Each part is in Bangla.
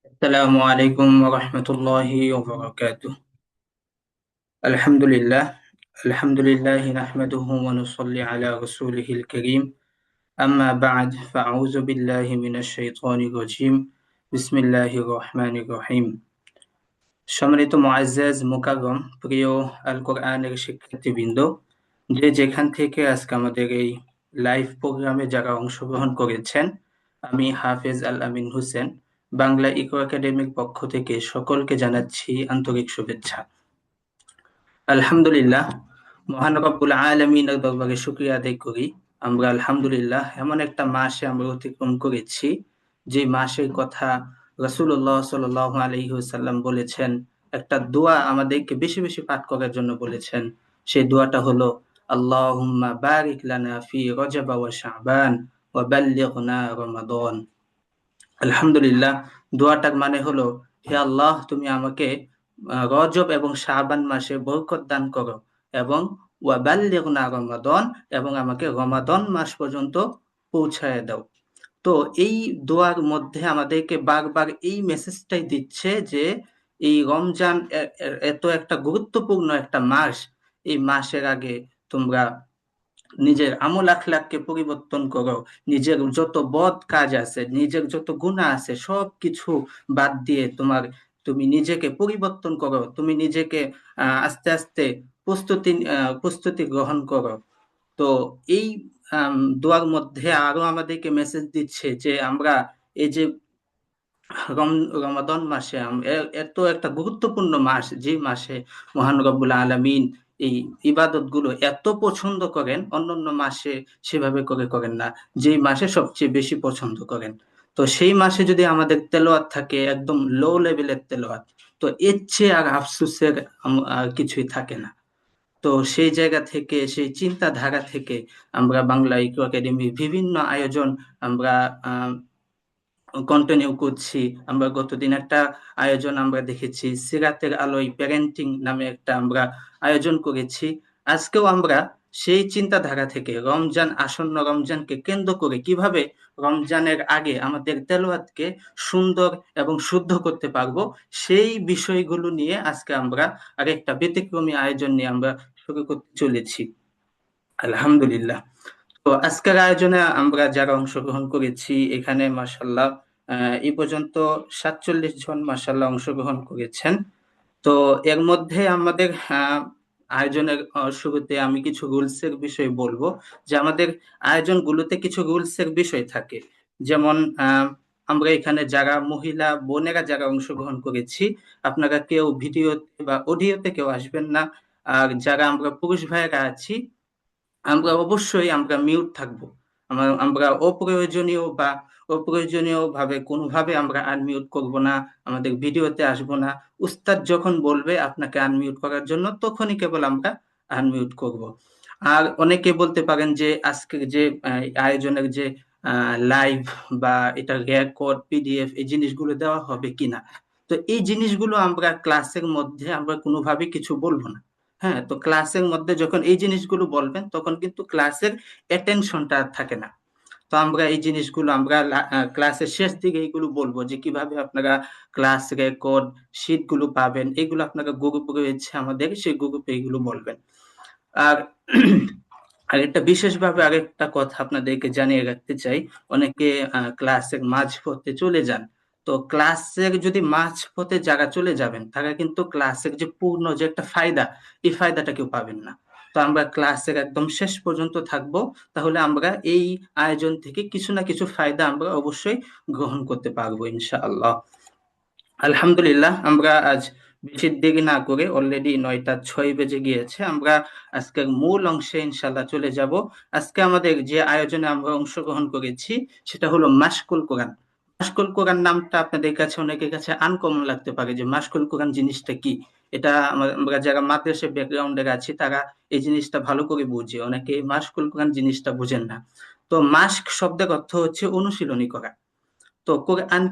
السلام عليكم ورحمة الله وبركاته. الحمد لله. الحمد لله نحمده ونصلي على رسوله الكريم. أما بعد فأعوذ بالله من الشيطان الرجيم. بسم الله الرحمن الرحيم. সম্মানিত মুআজ্জাজ মুকাররম প্রিয় আল কোরআনের শিক্ষার্থীবৃন্দ, যে যেখান থেকে আজকে আমাদের এই লাইভ প্রোগ্রামে যারা অংশগ্রহণ করেছেন, আমি হাফেজ আল আমিন হোসেন বাংলা ইকো একাডেমির পক্ষ থেকে সকলকে জানাচ্ছি আন্তরিক শুভেচ্ছা। আলহামদুলিল্লাহ, মহান রব্বুল আলামিনের দরবারে শুকরিয়া আদায় করি। আমরা আলহামদুলিল্লাহ এমন একটা মাসে আমরা অতিক্রম করেছি, যে মাসের কথা রাসূলুল্লাহ সাল্লাল্লাহু আলাইহি ওয়াসাল্লাম বলেছেন, একটা দোয়া আমাদেরকে বেশি বেশি পাঠ করার জন্য বলেছেন। সেই দোয়াটা হলো আল্লাহুম্মা বারিক লানা ফি রজব ওয়া শাবান ওয়া বাল্লিগনা রমাদান। আলহামদুলিল্লাহ, দোয়াটার মানে হলো, হে আল্লাহ, তুমি আমাকে রজব এবং শাবান মাসে বরকত দান করো, এবং ওয়াবাল্লিগনা রমাদান, এবং আমাকে রমাদান মাস পর্যন্ত পৌঁছায় দাও। তো এই দোয়ার মধ্যে আমাদেরকে বারবার এই মেসেজটাই দিচ্ছে যে এই রমজান এত একটা গুরুত্বপূর্ণ একটা মাস, এই মাসের আগে তোমরা নিজের আমল আখলাককে পরিবর্তন করো, নিজের যত বদ কাজ আছে, নিজের যত গুনাহ আছে, সব কিছু বাদ দিয়ে তুমি নিজেকে পরিবর্তন করো, তুমি নিজেকে আস্তে আস্তে প্রস্তুতি গ্রহণ করো। তো এই দোয়ার মধ্যে আরো আমাদেরকে মেসেজ দিচ্ছে যে আমরা এই যে রমাদান মাসে এত একটা গুরুত্বপূর্ণ মাস, যে মাসে মহান রব্বুল আলামিন এই ইবাদত গুলো এত পছন্দ করেন, অন্যান্য মাসে সেভাবে করেন না, যে মাসে সবচেয়ে বেশি পছন্দ করেন। তো সেই মাসে যদি আমাদের তেলাওয়াত থাকে একদম লো লেভেলের তেলাওয়াত, তো এর চেয়ে আর আফসোসের আর কিছুই থাকে না। তো সেই জায়গা থেকে, সেই চিন্তাধারা থেকে আমরা বাংলা ইকো একাডেমির বিভিন্ন আয়োজন আমরা কন্টিনিউ করছি। আমরা গতদিন একটা আয়োজন আমরা দেখেছি, সিরাতের আলোয় প্যারেন্টিং নামে একটা আমরা আয়োজন করেছি। আজকেও আমরা সেই চিন্তাধারা থেকে রমজানকে কেন্দ্র করে কিভাবে রমজানের আগে আমাদের তেলাওয়াতকে সুন্দর এবং শুদ্ধ করতে পারবো, সেই বিষয়গুলো নিয়ে আজকে আমরা আরেকটা ব্যতিক্রমী আয়োজন নিয়ে আমরা শুরু করতে চলেছি। আলহামদুলিল্লাহ। তো আজকের আয়োজনে আমরা যারা অংশগ্রহণ করেছি, এখানে মাশাআল্লাহ এই পর্যন্ত ৪৭ জন মাশাআল্লাহ অংশগ্রহণ করেছেন। তো এর মধ্যে আমাদের আয়োজনের শুরুতে আমি কিছু রুলস এর বিষয় বলবো, যে আমাদের আয়োজনগুলোতে কিছু রুলস এর বিষয় থাকে। যেমন আমরা এখানে যারা মহিলা বোনেরা যারা অংশগ্রহণ করেছি, আপনারা কেউ ভিডিওতে বা অডিওতে কেউ আসবেন না। আর যারা আমরা পুরুষ ভাইয়েরা আছি, আমরা অবশ্যই আমরা মিউট থাকবো। আমরা অপ্রয়োজনীয় ভাবে কোনোভাবে আমরা আনমিউট করব না, আমাদের ভিডিওতে আসবো না। উস্তাদ যখন বলবে আপনাকে আনমিউট করার জন্য, তখনই কেবল আমরা আনমিউট করব। আর অনেকে বলতে পারেন যে আজকের যে আয়োজনের যে লাইভ বা এটা রেকর্ড পিডিএফ এই জিনিসগুলো দেওয়া হবে কিনা। তো এই জিনিসগুলো আমরা ক্লাসের মধ্যে আমরা কোনোভাবে কিছু বলবো না। হ্যাঁ, তো ক্লাসের মধ্যে যখন এই জিনিসগুলো বলবেন, তখন কিন্তু ক্লাসের অ্যাটেনশনটা থাকে না। তো আমরা এই জিনিসগুলো আমরা ক্লাসের শেষ দিকে এইগুলো বলবো, যে কিভাবে আপনারা ক্লাস রেকর্ড শিট গুলো পাবেন, এগুলো আপনারা গ্রুপ রয়েছে আমাদের, সেই গ্রুপে এগুলো বলবেন। আর আরেকটা বিশেষভাবে আরেকটা কথা আপনাদেরকে জানিয়ে রাখতে চাই, অনেকে ক্লাসের মাঝ পথে চলে যান। তো ক্লাসের যদি মাঝ পথে যারা চলে যাবেন, তারা কিন্তু ক্লাসের যে পূর্ণ যে একটা ফায়দা, এই ফায়দাটা কেউ পাবেন না। তো আমরা ক্লাসের একদম শেষ পর্যন্ত থাকবো, তাহলে আমরা এই আয়োজন থেকে কিছু না কিছু ফায়দা আমরা অবশ্যই গ্রহণ করতে পারবো ইনশাআল্লাহ। আলহামদুলিল্লাহ, আমরা আজ বেশি দেরি না করে, অলরেডি ৯টা ৬ বেজে গিয়েছে, আমরা আজকের মূল অংশে ইনশাল্লাহ চলে যাব। আজকে আমাদের যে আয়োজনে আমরা অংশগ্রহণ করেছি, সেটা হলো মাশকুল কোরআন। মাশকুল কোরআন নামটা আপনাদের কাছে, অনেকের কাছে আনকমন লাগতে পারে, যে মাশকুল কোরআন জিনিসটা কি। এটা আমরা যারা মাদ্রাসা ব্যাকগ্রাউন্ডের আছি, তারা এই জিনিসটা ভালো করে বুঝে, অনেকে মাশকুল কোরআন জিনিসটা বুঝেন না। তো মাস্ক শব্দের অর্থ হচ্ছে অনুশীলনী করা। তো কোরআন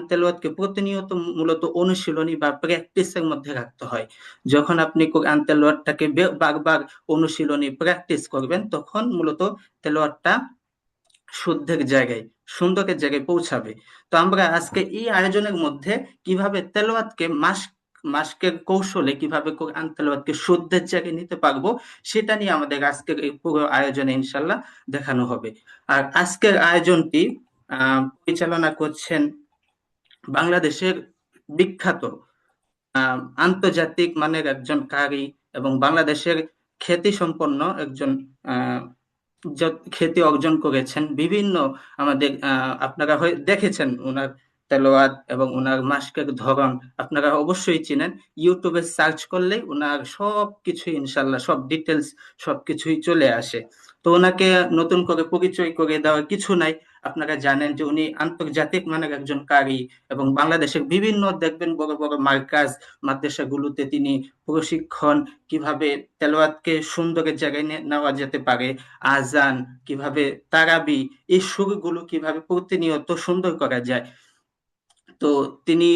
তেলাওয়াতকে প্রতিনিয়ত মূলত অনুশীলনী বা প্র্যাকটিসের মধ্যে রাখতে হয়। যখন আপনি কোরআন তেলাওয়াতটাকে বারবার অনুশীলনী প্র্যাকটিস করবেন, তখন মূলত তেলাওয়াতটা শুদ্ধের জায়গায়, সুন্দরের জায়গায় পৌঁছাবে। তো আমরা আজকে এই আয়োজনের মধ্যে কিভাবে তেলাওয়াতকে মাস্কের কৌশলে কিভাবে কোরআন তেলাওয়াতকে শুদ্ধের জায়গায় নিতে পারবো, সেটা নিয়ে আমাদের আজকের এই পুরো আয়োজনে ইনশাল্লাহ দেখানো হবে। আর আজকের আয়োজনটি পরিচালনা করছেন বাংলাদেশের বিখ্যাত আন্তর্জাতিক মানের একজন কারি এবং বাংলাদেশের খ্যাতিসম্পন্ন একজন আহ, খ্যাতি অর্জন করেছেন বিভিন্ন আমাদের আপনারা দেখেছেন ওনার তেলাওয়াত এবং ওনার মাসকের ধরন আপনারা অবশ্যই চিনেন। ইউটিউবে সার্চ করলেই ওনার সব কিছু ইনশাল্লাহ সব ডিটেলস সবকিছুই চলে আসে। তো ওনাকে নতুন করে পরিচয় করে দেওয়ার কিছু নাই। আপনারা জানেন যে উনি আন্তর্জাতিক মানের একজন কারি এবং বাংলাদেশের বিভিন্ন দেখবেন বড় বড় মার্কাজ মাদ্রাসাগুলোতে তিনি প্রশিক্ষণ কিভাবে তেলাওয়াতকে সুন্দরের জায়গায় নেওয়া যেতে পারে, আজান কিভাবে, তারাবি, এই সুরগুলো কিভাবে প্রতিনিয়ত সুন্দর করা যায়। তো তিনি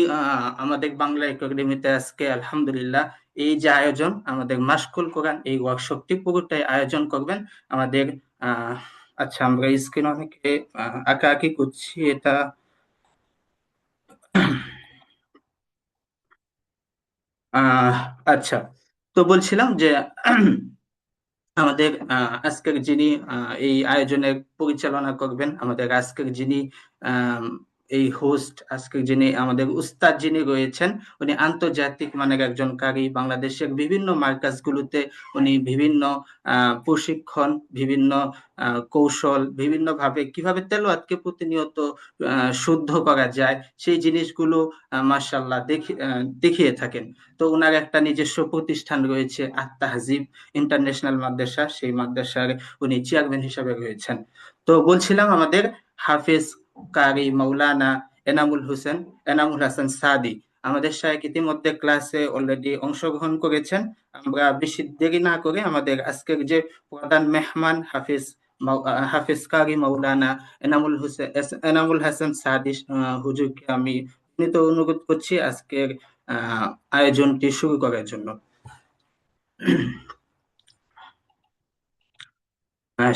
আমাদের বাংলা একাডেমিতে আজকে আলহামদুলিল্লাহ এই যে আয়োজন আমাদের মাশকুল কোরআন এই ওয়ার্কশপটি পুরোটাই আয়োজন করবেন আমাদের আহ আচ্ছা আমরা স্ক্রিন অনেকে আঁকাআঁকি করছি এটা আহ আচ্ছা, তো বলছিলাম যে আমাদের আজকের যিনি এই আয়োজনের পরিচালনা করবেন, আমাদের আজকের যিনি আম, এই হোস্ট, আজকের যিনি আমাদের উস্তাদ যিনি রয়েছেন, উনি আন্তর্জাতিক মানের একজন কারি। বাংলাদেশের বিভিন্ন মার্কাজগুলোতে উনি বিভিন্ন প্রশিক্ষণ, বিভিন্ন কৌশল, বিভিন্ন ভাবে কিভাবে তেলাওয়াতকে প্রতিনিয়ত শুদ্ধ করা যায় সেই জিনিসগুলো মাশাআল্লাহ দেখিয়ে থাকেন। তো ওনার একটা নিজস্ব প্রতিষ্ঠান রয়েছে আত-তাহজিব ইন্টারন্যাশনাল মাদ্রাসা, সেই মাদ্রাসার উনি চেয়ারম্যান হিসেবে রয়েছেন। তো বলছিলাম আমাদের হাফেজ কারি মাওলানা এনামুল হাসান সাদি আমাদের শায়খ ইতিমধ্যে ক্লাসে অলরেডি অংশগ্রহণ করেছেন। আমরা বেশি দেরি না করে আমাদের আজকের যে প্রধান মেহমান হাফেজ কারি মাওলানা এনামুল হাসান সাদি হুজুরকে আমি বিনীত অনুরোধ করছি আজকের আয়োজনটি শুরু করার জন্য।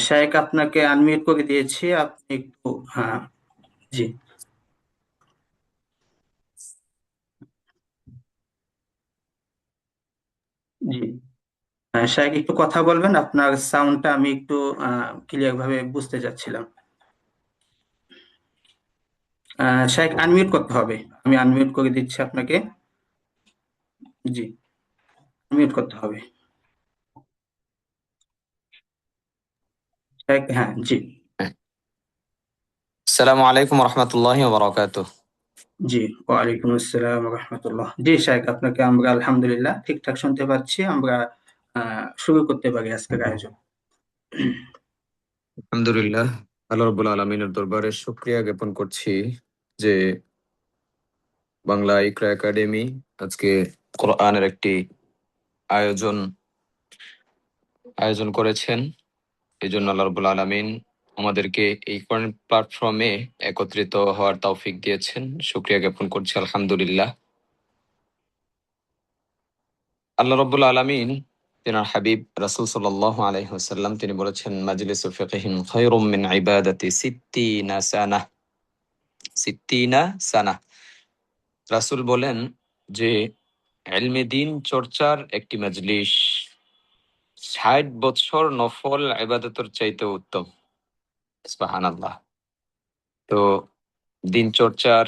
শায়েক আপনাকে আনমিউট করে দিয়েছি, আপনি একটু হ্যাঁ। জি জি শায়েক একটু কথা বলবেন, আপনার সাউন্ডটা আমি একটু ক্লিয়ার ভাবে বুঝতে চাচ্ছিলাম। শায়েক আনমিউট করতে হবে, আমি আনমিউট করে দিচ্ছি আপনাকে। জি, মিউট করতে হবে শায়েক, হ্যাঁ জি। আসসালামু আলাইকুম রহমতুল্লাহি ওয়া বারাকাতুহু। জি, ওয়ালাইকুম আসসালাম রহমতুল্লাহ। জি শায়েক, আপনাকে আমরা আলহামদুলিল্লাহ ঠিকঠাক শুনতে পাচ্ছি। আমরা শুরু করতে পারি আজকের আয়োজন। আলহামদুলিল্লাহ, আল্লাহ রাব্বুল আলামিনের দরবারে শুকরিয়া জ্ঞাপন করছি যে বাংলা ইকরা একাডেমি আজকে কোরআনের একটি আয়োজন আয়োজন করেছেন। এই জন্য আল্লাহ রাব্বুল আলামিন আমাদেরকে এই কোরআন প্ল্যাটফর্মে একত্রিত হওয়ার তৌফিক দিয়েছেন। শুকরিয়া জ্ঞাপন করছি আলহামদুলিল্লাহ। আল্লাহ রাব্বুল আলামিন তিনার হাবিব রাসূল সাল্লাল্লাহু আলাইহি ওয়াসাল্লাম তিনি বলেছেন, মাজলিসু ফিকহিন খায়রুম মিন ইবাদাতি সিত্তিনা সানাহ। রাসূল বলেন যে ইলমে দিন চর্চার একটি মজলিস ৬০ বছর নফল ইবাদতের চাইতে উত্তম। সুবহানাল্লাহ। তো দিন চর্চার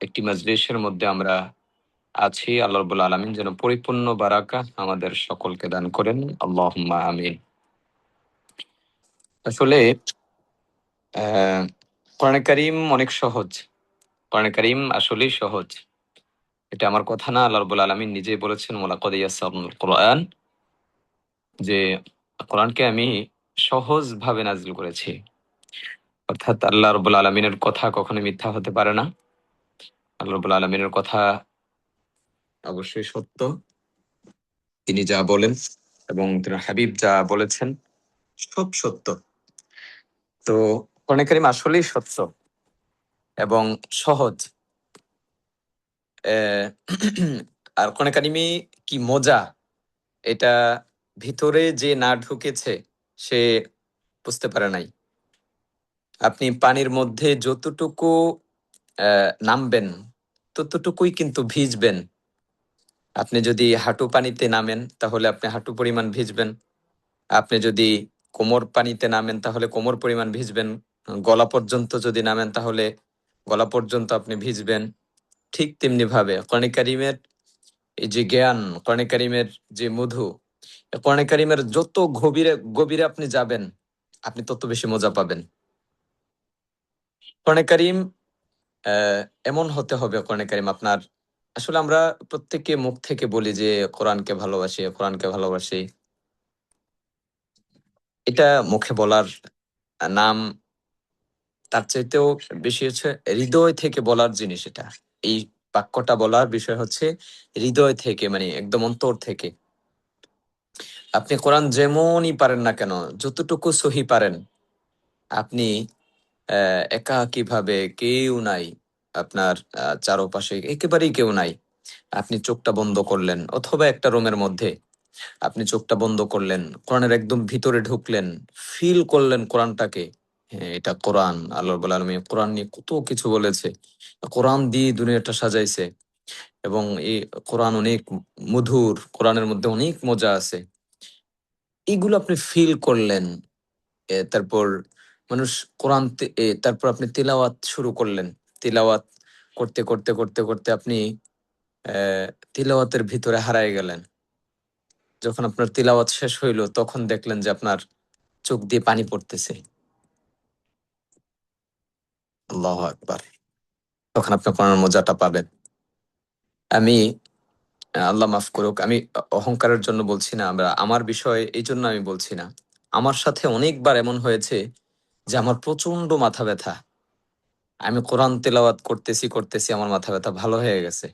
একটি মজলিসের মধ্যে আমরা আছি। আল্লাহ রাব্বুল আলামিন যেন পরিপূর্ণ বারাকা আমাদের সকলকে দান করেন, আল্লাহুম্মা আমিন। আসলে কোরআনে কারীম অনেক সহজ। কোরআনে কারীম আসলেই সহজ। এটা আমার কথা না, আল্লাহ রাব্বুল আলামিন নিজেই বলেছেন, ওয়ালাকাদ ইয়াসসারনাল কুরআন, যে কোরআনকে আমি সহজ ভাবে নাজিল করেছি। অর্থাৎ আল্লাহ রাব্বুল আলামিনের কথা কখনো মিথ্যা হতে পারে না। আল্লাহ রাব্বুল আলামিনের কথা অবশ্যই সত্য। তিনি যা বলেন এবং তিনি হাবিব যা বলেছেন সব সত্য। তো কোরআনে কারীম আসলেই সত্য এবং সহজ। আহ, আর কোরআনে কারিমে কি মজা, এটা ভিতরে যে না ঢুকেছে সে বুঝতে পারে নাই। আপনি পানির মধ্যে যতটুকু নামবেন ততটুকুই কিন্তু ভিজবেন। আপনি যদি হাঁটু পানিতে নামেন তাহলে আপনি হাঁটু পরিমাণ ভিজবেন। আপনি যদি কোমর পানিতে নামেন তাহলে কোমর পরিমাণ ভিজবেন। গলা পর্যন্ত যদি নামেন তাহলে গলা পর্যন্ত আপনি ভিজবেন। ঠিক তেমনি ভাবে কোরআনে কারিমের এই যে জ্ঞান, কোরআনে কারিমের যে মধু, কোরআনে কারিমের যত গভীরে গভীরে আপনি যাবেন আপনি তত বেশি মজা পাবেন। কোরআনে কারিম আহ, এমন হতে হবে, কোরআনে কারিম আপনার, আসলে আমরা প্রত্যেকে মুখ থেকে বলি যে কোরআনকে ভালোবাসি, কোরআনকে ভালোবাসি। এটা মুখে বলার নাম, তার চাইতেও বেশি হচ্ছে হৃদয় থেকে বলার জিনিস এটা। এই বাক্যটা বলার বিষয় হচ্ছে হৃদয় থেকে, মানে একদম অন্তর থেকে। আপনি কোরআন যেমনই পারেন না কেন, যতটুকু সহি পারেন, আপনি একাকী ভাবে কেউ নাই আপনার চারপাশে, একেবারেই কেউ নাই, আপনি চোখটা বন্ধ করলেন অথবা একটা রুমের মধ্যে আপনি চোখটা বন্ধ করলেন, কোরআনের একদম ভিতরে ঢুকলেন, ফিল করলেন কোরআনটাকে। হ্যাঁ, এটা কোরআন। আল্লাহ রাব্বুল আলামিন কোরআন নিয়ে কত কিছু বলেছে, কোরআন দিয়ে দুনিয়াটা সাজাইছে। এবং এই কোরআন অনেক মধুর, কোরআনের মধ্যে অনেক মজা আছে, এইগুলো আপনি ফিল করলেন। তারপর মানুষ তারপর আপনি তিলাওয়াত শুরু করলেন। তিলাওয়াত করতে করতে করতে করতে আপনি আহ তিলাওয়াতের ভিতরে হারায় গেলেন। যখন আপনার তিলাওয়াত শেষ হইলো তখন দেখলেন যে আপনার চোখ দিয়ে পানি পড়তেছে। আল্লাহু আকবার। তখন আপনি কোরআনের মজাটা পাবেন। আমি আল্লাহ মাফ করুক, আমি অহংকারের জন্য বলছি না, আমরা আমার বিষয় এই জন্য আমি বলছি না। আমার সাথে অনেকবার এমন হয়েছে যে আমার প্রচন্ড মাথা ব্যথা, আমি কোরআন তেলাওয়াত করতেছি করতেছি আমার মাথা ব্যথা ভালো হয়ে গেছে।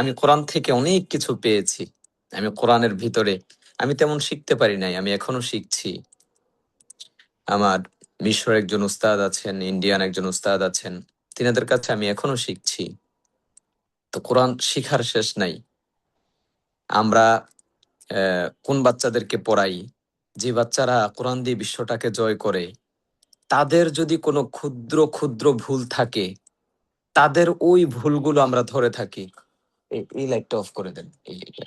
আমি কোরআন থেকে অনেক কিছু পেয়েছি। আমি কোরআনের ভিতরে, আমি তেমন শিখতে পারি নাই, আমি এখনো শিখছি। আমার মিশর একজন উস্তাদ আছেন, ইন্ডিয়ান একজন উস্তাদ আছেন, তিনাদের কাছে আমি এখনো শিখছি। তো কোরআন শিখার শেষ নাই। আমরা কোন বাচ্চাদেরকে পড়াই, যে বাচ্চারা কোরআন দিয়ে বিশ্বটাকে জয় করে, তাদের যদি কোনো ক্ষুদ্র ক্ষুদ্র ভুল থাকে, তাদের ওই ভুলগুলো আমরা ধরে থাকি। এই লাইটটা অফ করে দেন, এই এটা।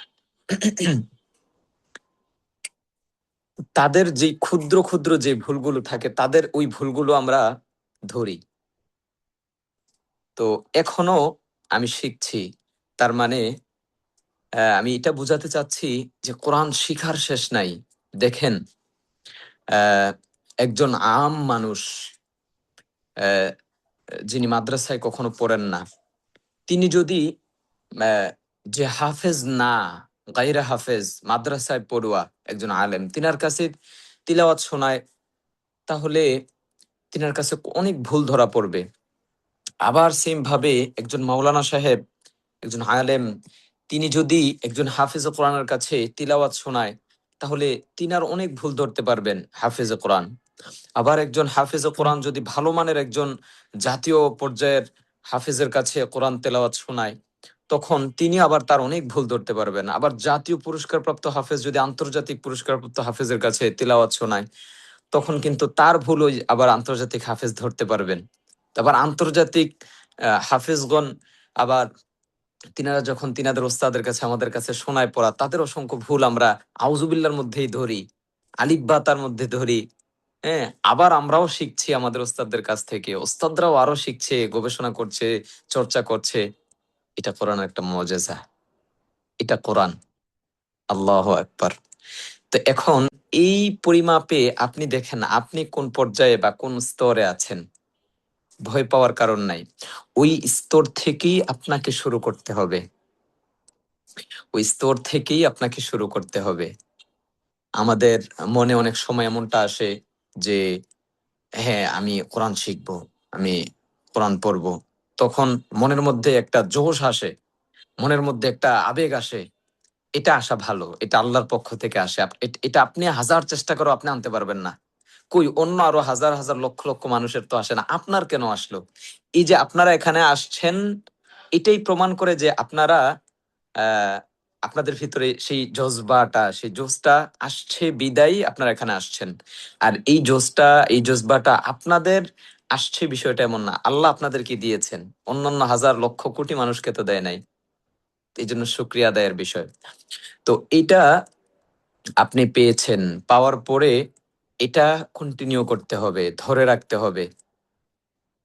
তাদের যে ক্ষুদ্র ক্ষুদ্র যে ভুলগুলো থাকে, তাদের ওই ভুলগুলো আমরা ধরি। তো এখনো আমি শিখছি। তার মানে আমি এটা বুঝাতে চাচ্ছি যে কোরআন শিখার শেষ নাই। দেখেন, আহ একজন আম মানুষ, আহ যিনি মাদ্রাসায় কখনো পড়েন না, তিনি যদি আহ, যে হাফেজ না, গাইরা হাফেজ, মাদ্রাসায় পড়ুয়া একজন আলেম তিনার কাছে তিলাওয়াত শোনায়, তাহলে তিনার কাছে অনেক ভুল ধরা পড়বে। আবার সেম ভাবে একজন মাওলানা সাহেব, একজন আলেম, তিনি যদি একজন হাফেজ কোরআনের কাছে তিলাওয়াত শোনায়, তাহলে তিনার অনেক ভুল ধরতে পারবেন হাফেজ কোরআন। আবার একজন হাফেজ কোরআন যদি ভালো মানের একজন জাতীয় পর্যায়ের হাফেজের কাছে কোরআন তেলাওয়াত শোনায়, তখন তিনি আবার তার অনেক ভুল ধরতে পারবেন। আবার জাতীয় পুরস্কারপ্রাপ্ত হাফেজ যদি আন্তর্জাতিক পুরস্কারপ্রাপ্ত হাফেজের কাছে তিলাওয়াত শোনায়, তখন কিন্তু তার ভুল ওই আবার আন্তর্জাতিক হাফেজ ধরতে পারবেন। আবার আন্তর্জাতিক হাফেজগণ আবার তিনারা যখন তিনাদের ওস্তাদের কাছে আমাদের কাছে শোনায় পড়া, তাদের অসংখ্য ভুল আমরা আউজুবিল্লার মধ্যেই ধরি, আলিফ বা তার মধ্যে ধরি। হ্যাঁ, আবার আমরাও শিখছি আমাদের ওস্তাদদের কাছ থেকে, ওস্তাদরাও আরো শিখছে, গবেষণা করছে, চর্চা করছে। এটা কোরআন একটা মজেজা, এটা কোরআন। আল্লাহু আকবার। তো এখন এই পরিমাপে আপনি দেখেন আপনি কোন পর্যায়ে বা কোন স্তরে আছেন। ভয় পাওয়ার কারণ নাই। ওই স্তর থেকেই আপনাকে শুরু করতে হবে, ওই স্তর থেকেই আপনাকে শুরু করতে হবে। আমাদের মনে অনেক সময় এমনটা আসে যে হ্যাঁ, আমি কোরআন শিখবো, আমি কোরআন পড়বো। তখন মনের মধ্যে একটা জোশ আসে, মনের মধ্যে একটা আবেগ আসে। এটা আসা ভালো, এটা আল্লাহর পক্ষ থেকে আসে। এটা আপনি হাজার চেষ্টা করে আপনি আনতে পারবেন না। কই অন্য আরো হাজার হাজার লক্ষ লক্ষ মানুষের তো আসে না, আপনার কেন আসলো? এই যে আপনারা এখানে আসছেন, এটাই প্রমাণ করে যে আপনারা আপনাদের ভিতরে সেই জজবাটা, সেই জোশটা আসছে বিদায়ী আপনারা এখানে আসছেন। আর এই জজবাটা আপনাদের আসছে বিষয়টা এমন না, আল্লাহ আপনাদেরকে দিয়েছেন, অন্যান্য হাজার লক্ষ কোটি মানুষকে তো দেয় নাই। এই জন্য শুক্রিয়া আদায়ের বিষয়। তো এটা আপনি পেয়েছেন, পাওয়ার পরে এটা কন্টিনিউ করতে হবে, ধরে রাখতে হবে।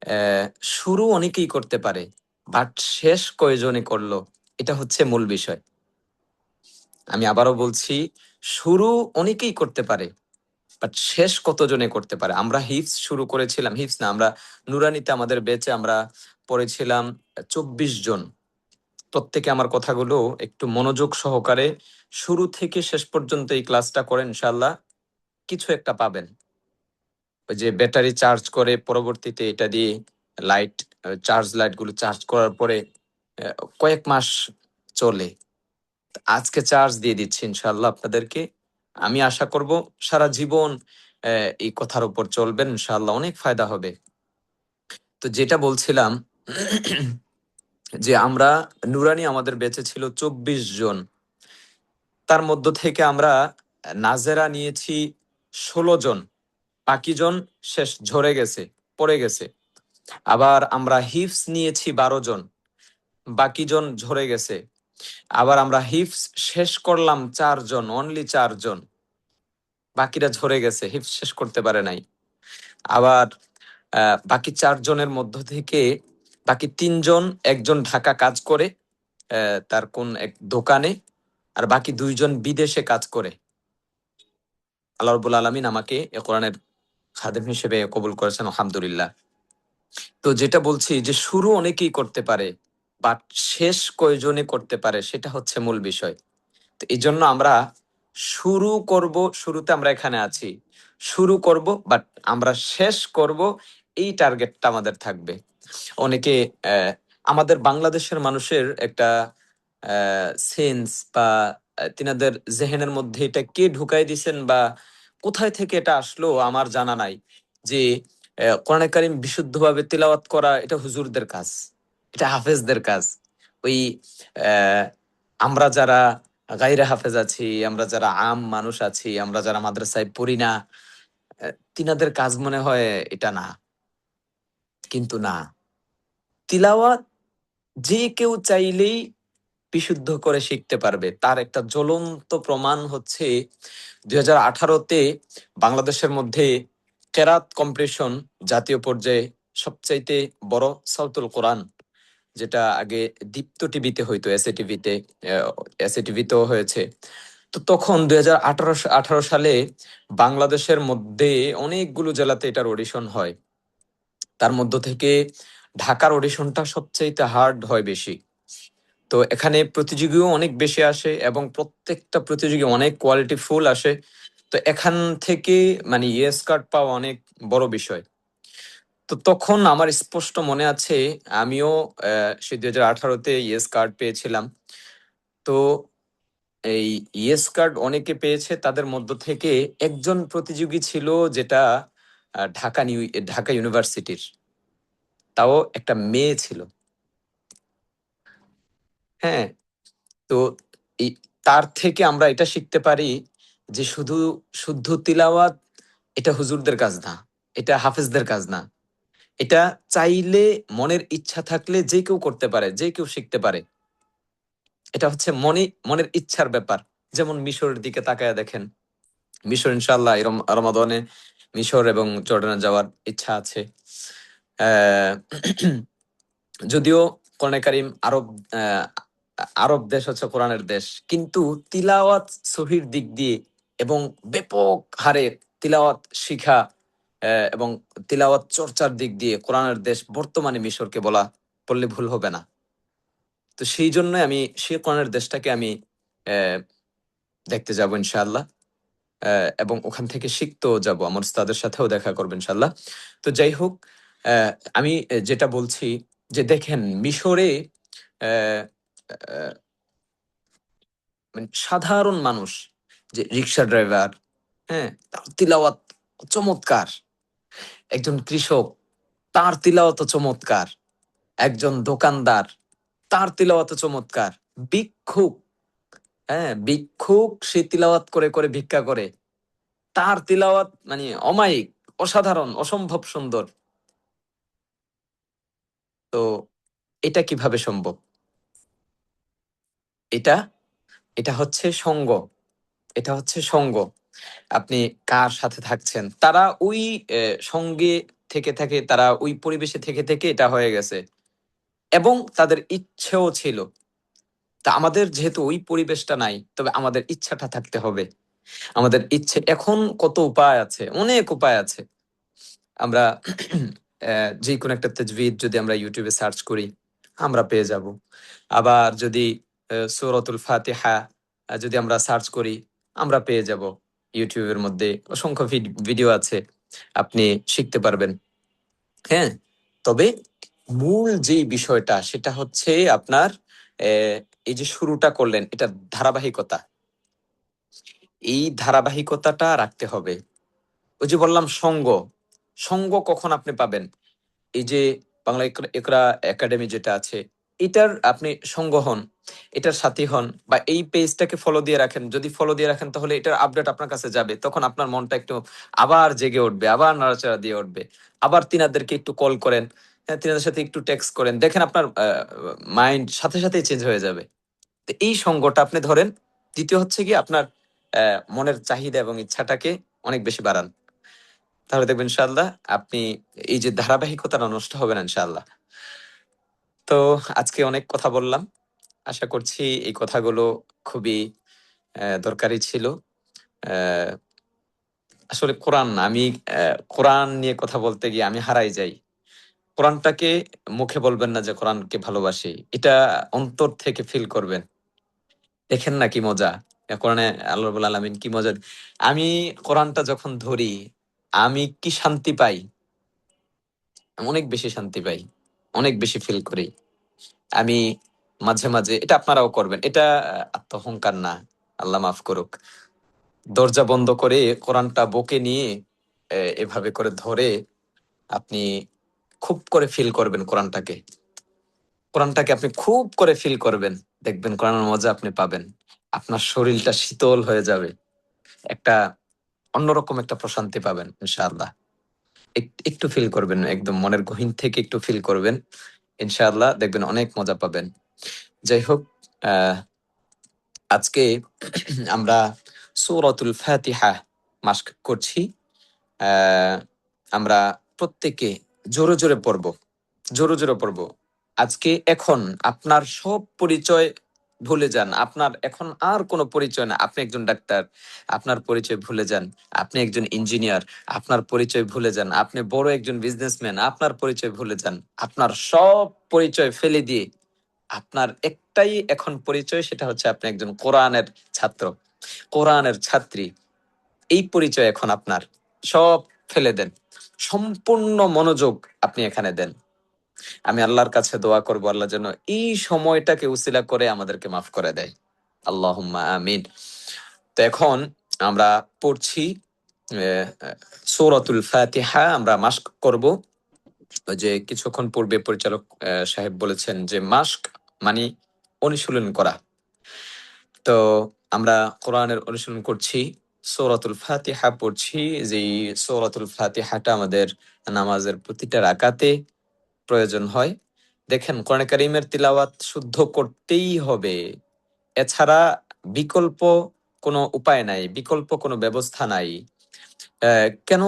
আহ, শুরু অনেকেই করতে পারে, বাট শেষ কয়জনে করলো, এটা হচ্ছে মূল বিষয়। আমি আবারও বলছি, শুরু অনেকেই করতে পারে, বাট শেষ কতজনে করতে পারে। আমরা হিফজ শুরু করেছিলাম, হিফজ না, আমরা নুরানিতে আমাদের বেচে আমরা পড়েছিলাম 24 জন। প্রত্যেকে আমার কথাগুলো একটু মনোযোগ সহকারে শুরু থেকে শেষ পর্যন্ত এই ক্লাসটা করেন, ইনশাল্লাহ কিছু একটা পাবেন। ওই যে ব্যাটারি চার্জ করে পরবর্তীতে এটা দিয়ে লাইট, লাইট গুলো চার্জ করার পরে কয়েক মাস চলে। আজকে চার্জ দিয়ে দিচ্ছি ইনশাল্লাহ আপনাদেরকে। আমি আশা করব সারা জীবন এই কথার উপর চলবেন, ইনশাল্লাহ অনেক ফায়দা হবে। তো যেটা বলছিলাম, যে আমরা নুরানি আমাদের বেঁচে ছিল 24 জন। তার মধ্য থেকে আমরা নাজেরা নিয়েছি 16 জন, বাকি জন শেষ ঝরে গেছে, পড়ে গেছে। আবার আমরা হিফস নিয়েছি 12 জন, বাকি জন ঝরে গেছে। আবার আমরা হিফস শেষ করলাম 4 জন, অনলি 4 জন, বাকিরা ঝরে গেছে, হিফস শেষ করতে পারে নাই। আবার বাকি 4 জনের মধ্য থেকে বাকি 3 জন, একজন ঢাকা কাজ করে তার কোন এক দোকানে, আর বাকি 2 জন বিদেশে কাজ করে। আল্লাহ রাব্বুল আলামিন আমাকে এ কোরআনের খাদেম হিসেবে কবুল করেছেন, আলহামদুলিল্লাহ। তো যেটা বলছি যে শুরু অনেকেই করতে পারে, বাট শেষ কয়জনে করতে পারে সেটা হচ্ছে মূল বিষয়। তো এই জন্য আমরা শুরু করব, শুরুতে আমরা এখানে আছি, শুরু করব, বাট আমরা শেষ করব, এই টার্গেটটা আমাদের থাকবে। অনেকে আমাদের বাংলাদেশের মানুষের একটা সেন্স বা তিনাদের জেহেনের মধ্যে এটা কে ঢুকাই দিছেন বা কোথায় থেকে এটা আসলো আমার জানা নাই, যে কোরআনে কারিম বিশুদ্ধভাবে তিলাওয়াত করা এটা হুজুরদের কাজ, এটা হাফেজদের কাজ। ওই আহ, আমরা যারা গায়রে হাফেজ আছি, আমরা যারা আম মানুষ আছি, আমরা যারা মাদ্রাসায় পড়ি না, তিনাদের কাজ মনে হয় এটা না। কিন্তু না, তিলাওয়াত যে কেউ চাইলেই বিশুদ্ধ করে শিখতে পারবে। তার একটা জ্বলন্ত প্রমাণ হচ্ছে 2018-তে বাংলাদেশের মধ্যে কেরাত কম্পিটিশন জাতীয় পর্যায়ে সবচাইতে বড় সাউতুল কোরআন, যেটা আগে দীপ্ত টিভিতে হইতো, এসএ টিভিতেও হয়েছে। তো তখন 2018 সালে বাংলাদেশের মধ্যে অনেকগুলো জেলাতে এটার অডিশন হয়। তার মধ্য থেকে ঢাকার অডিশনটা সবচাইতে হার্ড হয় বেশি। তো এখানে প্রতিযোগীও অনেক বেশি আসে এবং প্রত্যেকটা প্রতিযোগী অনেক কোয়ালিটি ফুল আসে। তো এখান থেকে মানে ইয়েস কার্ড পাওয়া অনেক বড় বিষয়। তো তখন আমার স্পষ্ট মনে আছে, আমিও সেই 2018-তে ইয়েস কার্ড পেয়েছিলাম। তো এই ইয়েস কার্ড অনেকে পেয়েছে, তাদের মধ্য থেকে একজন প্রতিযোগী ছিল, যেটা ঢাকা ইউনিভার্সিটির, তাও একটা মেয়ে ছিল। হ্যাঁ। তো এই তার থেকে আমরা এটা শিখতে পারি যে শুধু শুদ্ধ তিলাওয়াত এটা হুজুরদের কাজ না, এটা হাফেজদের কাজ না। এটা চাইলে, মনের ইচ্ছা থাকলে যে কেউ করতে পারে, যে কেউ শিখতে পারে। এটা হচ্ছে মনের ইচ্ছার ব্যাপার। যেমন মিশরের দিকে তাকায় দেখেন, মিশর ইনশাআল্লাহ এই রমাদানে মিশর এবং জর্ডানে যাওয়ার ইচ্ছা আছে। আহ যদিও কোরআনে কারিম আহ, আরব দেশ হচ্ছে কোরআনের দেশ, কিন্তু তিলাওয়াত সহির দিক দিয়ে এবং ব্যাপক হারে তিলাওয়াত শিখা এবং তিলাওয়াত চর্চার দিক দিয়ে কোরআনের দেশ বর্তমানে মিশরকে বললে ভুল হবে না। তো সেই জন্য আমি সেই কোরআনের দেশটাকে আমি আহ দেখতে যাব ইনশাআল্লাহ, এবং ওখান থেকে শিখতেও যাব, আমার উস্তাদের সাথেও দেখা করবেন ইনশাআল্লাহ। তো যাই হোক, আহ, আমি যেটা বলছি, যে দেখেন মিশরে আহ, আহ, মানে সাধারণ মানুষ, যে রিক্সা ড্রাইভার, হ্যাঁ, তার তিলাওয়াত চমৎকার। একজন কৃষক, তার তিলাওয়াত চমৎকার। একজন দোকানদার, তার তিলাওয়াত চমৎকার। ভিক্ষুক, হ্যাঁ, ভিক্ষুক সে তিলাওয়াত করে করে ভিক্ষা করে, তার তিলাওয়াত মানে অমায়িক, অসাধারণ, অসম্ভব সুন্দর। তো এটা কিভাবে সম্ভব? এটা এটা হচ্ছে সঙ্গ, এটা হচ্ছে সঙ্গ। আপনি কার সাথে থাকছেন, তারা ওই সঙ্গে থেকে থেকে, তারা ওই পরিবেশে থেকে থেকে এটা হয়ে গেছে, এবং তাদের ইচ্ছেও ছিল। তা আমাদের যেহেতু ওই পরিবেশটা নাই, তবে আমাদের ইচ্ছাটা থাকতে হবে। আমাদের ইচ্ছে, এখন কত উপায় আছে, অনেক উপায় আছে। আমরা যে কোনো একটা তাজভিদ যদি আমরা ইউটিউবে সার্চ করি, আমরা পেয়ে যাব। আবার যদি সূরাতুল ফাতিহা যদি আমরা সার্চ করি, আমরা পেয়ে যাব। ইউটিউবের মধ্যে অসংখ্য ভিডিও আছে, আপনি শিখতে পারবেন। হ্যাঁ, তবে মূল যে বিষয়টা সেটা হচ্ছে আপনার আহ, এই যে শুরুটা করলেন, এটা ধারাবাহিকতা, এই ধারাবাহিকতাটা রাখতে হবে। ওই যে বললাম সঙ্গ, সঙ্গ কখন আপনি পাবেন? এই যে বাংলা ইকরা একাডেমি যেটা আছে, এটার আপনি সঙ্গ হন, এটার সাথী হন, বা এই পেজটাকে ফলো দিয়ে রাখেন। যদি ফলো দিয়ে রাখেন, তাহলে এটার আপডেট আপনার কাছে যাবে, তখন আপনার মনটা একটু আবার জেগে উঠবে, আবার নাড়াচাড়া দিয়ে উঠবে। আবার তিনাদেরকে একটু কল করেন, হ্যাঁ, তিনাদের সাথে একটু টেক্সট করেন, দেখেন আপনার মাইন্ড সাথে সাথে চেঞ্জ হয়ে যাবে। তো এই সঙ্গটা আপনি ধরেন। দ্বিতীয় হচ্ছে কি, আপনার মনের চাহিদা এবং ইচ্ছাটাকে অনেক বেশি বাড়ান, তাহলে দেখবেন ইনশাআল্লাহ আপনি এই যে ধারাবাহিকতাটা নষ্ট হবে না ইনশাআল্লাহ। তো আজকে অনেক কথা বললাম, আশা করছি এই কথাগুলো খুবই দরকারি ছিল। আহ, আসলে কোরআন, আমি কোরআন নিয়ে কথা বলতে গিয়ে আমি হারাই যাই। কোরআনটাকে মুখে বলবেন না যে কোরআনকে ভালোবাসি, এটা অন্তর থেকে ফিল করবেন। দেখেন না কি মজা, কোরআনে আল্লাহ রাব্বুল আলামিন কি মজা। আমি কোরআনটা যখন ধরি, আমি কি শান্তি পাই, অনেক বেশি শান্তি পাই, অনেক বেশি ফিল করি। আমি মাঝে মাঝে, এটা আপনারাও করবেন, এটা আত্মঅহংকার না, আল্লাহ মাফ করুক, দরজা বন্ধ করে কোরআনটা বুকে নিয়ে এভাবে করে ধরে আপনি খুব করে ফিল করবেন কোরআনটাকে, কোরআনটাকে আপনি খুব করে ফিল করবেন, দেখবেন কোরআনের মজা আপনি পাবেন। আপনার শরীরটা শীতল হয়ে যাবে, একটা অন্যরকম একটা প্রশান্তি পাবেন ইনশাআল্লাহ। একটু ফিল করবেন, একদম মনের গহীন থেকে একটু ফিল করবেন, ইনশাআল্লাহ দেখবেন অনেক মজা পাবেন। যাই হোক, আহ আজকে আমরা সূরাতুল ফাতিহা মাস্ক করছি। আহ আমরা প্রত্যেকে জোরে জোরে পড়ব, জোরে জোরে পড়ব। আজকে এখন আপনার সব পরিচয় ভুলে যান, আপনার এখন আর কোনো পরিচয় না। আপনি একজন ডাক্তার, আপনার পরিচয় ভুলে যান। আপনি একজন ইঞ্জিনিয়ার, আপনার পরিচয় ভুলে যান। আপনি বড় একজন বিজনেসম্যান, আপনার পরিচয় ভুলে যান। আপনার সব পরিচয় ফেলে দিয়ে আপনার একটাই এখন পরিচয়, সেটা হচ্ছে আপনি একজন কোরআনের ছাত্র, কোরআনের ছাত্রী। এই পরিচয় এখন আপনার, সব ফেলে দেন, সম্পূর্ণ মনোযোগ আপনি এখানে দেন। আমি আল্লাহর কাছে দোয়া করবো, আল্লাহ যেন এই সময়টাকে উসিলা করে আমাদেরকে মাফ করে দেয়। আল্লাহুম্মা আমিন। তো এখন আমরা পড়ছি সূরাতুল ফাতিহা, আমরা মাস্ক করব। ওই যে কিছুক্ষণ পূর্বে পরিচালক সাহেব বলেছেন যে মাস্ক মানে অনুশীলন করা। তো আমরা কোরআনের অনুশীলন করছি, সূরাতুল ফাতিহা পড়ছি। যেই সূরাতুল ফাতিহাটা আমাদের নামাজের প্রতিটা রাকাতে প্রয়োজন হয়। দেখেন, কোরআন কারীমের তিলাওয়াত শুদ্ধ করতেই হবে, এছাড়া বিকল্প কোনো উপায় নাই, বিকল্প কোনো ব্যবস্থা নাই। কেন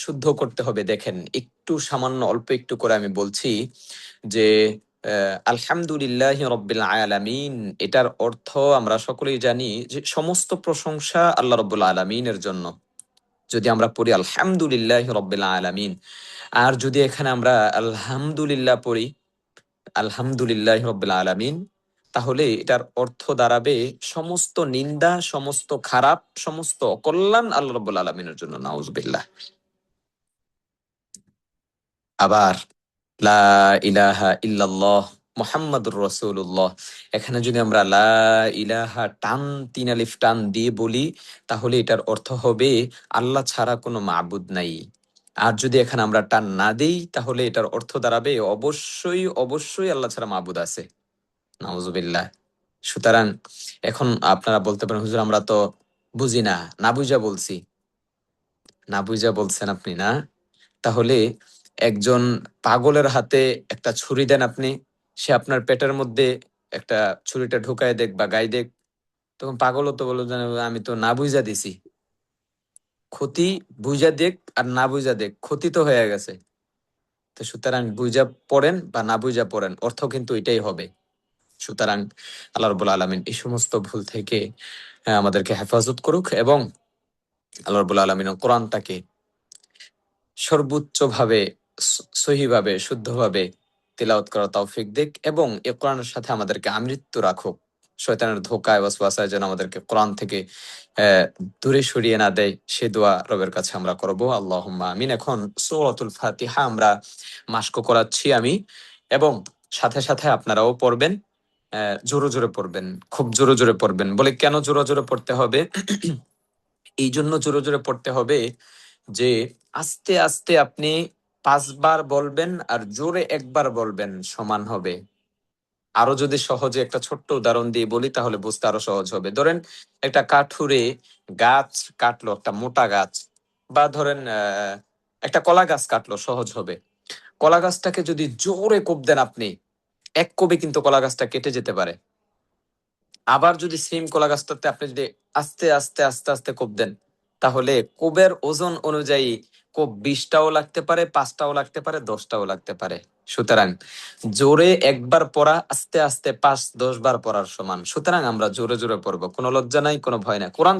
শুদ্ধ করতে হবে? দেখেন, একটু সামান্য অল্প একটু করে আমি বলছি যে আলহামদুলিল্লাহি রাব্বিল আলামিন, এটার অর্থ আমরা সকলেই জানি যে সমস্ত প্রশংসা আল্লাহ রাব্বুল আলামিনের জন্য। যদি আমরা পড়ি আলহামদুলিল্লাহি রাব্বিল আলামিন, আর যদি এখানে আমরা আলহামদুলিল্লাহ পড়ি, আলহামদুলিল্লাহি রাব্বিল আলামিন, তাহলে এটার অর্থ দাঁড়াবে সমস্ত নিন্দা, সমস্ত খারাপ, সমস্ত অকল্যাণ আল্লাহ রাব্বুল আলামিনের জন্য। নাউজুবিল্লাহ। আবার লা ইলাহা ইল্লাল্লাহ মুহাম্মাদুর রাসূলুল্লাহ, এখানে যদি আমরা লা ইলাহা টান, তিন আলিফ টান দিয়ে বলি, তাহলে এটার অর্থ হবে আল্লাহ ছাড়া কোনো মাবুদ নাই। আর যদি এখানে আমরা টান না দেই, তাহলে এটার অর্থ দাঁড়াবে অবশ্যই অবশ্যই আল্লাহ ছাড়া মাবুদ আছে। নাউজুবিল্লাহ। সুতরাং এখন আপনারা বলতে পারেন, হুজুর আমরা তো বুঝি না, না বুঝা বলছি। না বুঝা বলছেন আপনি না? তাহলে একজন পাগলের হাতে একটা ছুরি দেন আপনি, সে আপনার পেটের মধ্যে একটা ছুরিটা ঢুকায় দেখ বা গায়ে দেখ, তখন পাগলও তো বলবো যে আমি তো না বুঝা দিছি। ক্ষতি বুঝা দেখ আর না বুঝা দেখ, ক্ষতি তো হয়ে গেছে। তো সুতরাং বুঝা পড়েন বা না বুঝা পড়েন, অর্থ কিন্তু এটাই হবে। সুতরাং আল্লাহ রাব্বুল আলামিন এই সমস্ত ভুল থেকে আমাদেরকে হেফাজত করুক, এবং আল্লাহ রাব্বুল আলামিন কোরআনটাকে সর্বোচ্চভাবে সহিভাবে শুদ্ধভাবে তিলাওয়াত করার তৌফিক দিক, এবং এই কোরআনের সাথে আমাদেরকে আমৃত্যু রাখুক। শয়তানের ধোকায় ওয়াসওয়াসায় যেন আমাদেরকে কোরআন থেকে দূরে সরিয়ে না দেয়, সে দোয়া রবের কাছে আমরা করব, আল্লাহুম্মা আমিন। এখন সূরাতুল ফাতিহা আমরা মাস্ক করাচ্ছি আমি, এবং সাথে সাথে আপনারাও পড়বেন। জোরে জোরে পড়বেন, খুব জোরে জোরে পড়বেন। বলে কেন জোরে জোরে পড়তে হবে? এই জন্য জোরে জোরে পড়তে হবে যে আস্তে আস্তে আপনি 5 বার বলবেন আর জোরে একবার বলবেন, সমান হবে। আরো যদি সহজে একটা ছোট্ট উদাহরণ দিয়ে বলি তাহলে বুঝতে আরো সহজ হবে। ধরেন একটা কাঠুরে গাছ কাটলো, একটা মোটা গাছ, বা ধরেন একটা কলা গাছ কাটলো, সহজ হবে। কলা গাছটাকে যদি জোরে কোপ দেন আপনি, এক কোপে কিন্তু কলা গাছটা কেটে যেতে পারে। আবার যদি সেম কলা গাছটাতে আপনি যদি আস্তে আস্তে আস্তে আস্তে কোপ দেন, তাহলে কোবের ওজন অনুযায়ী কোপ 20টাও লাগতে পারে, 5টাও লাগতে পারে, 10টাও লাগতে পারে। সুতরাং জোরে একবার পড়া আস্তে আস্তে 5-10 বার পড়ার সমান। সুতরাং আমরা জোরে জোরে পড়বো, কোনো লজ্জা নাই, কোনো ভয় নাই। কোরআন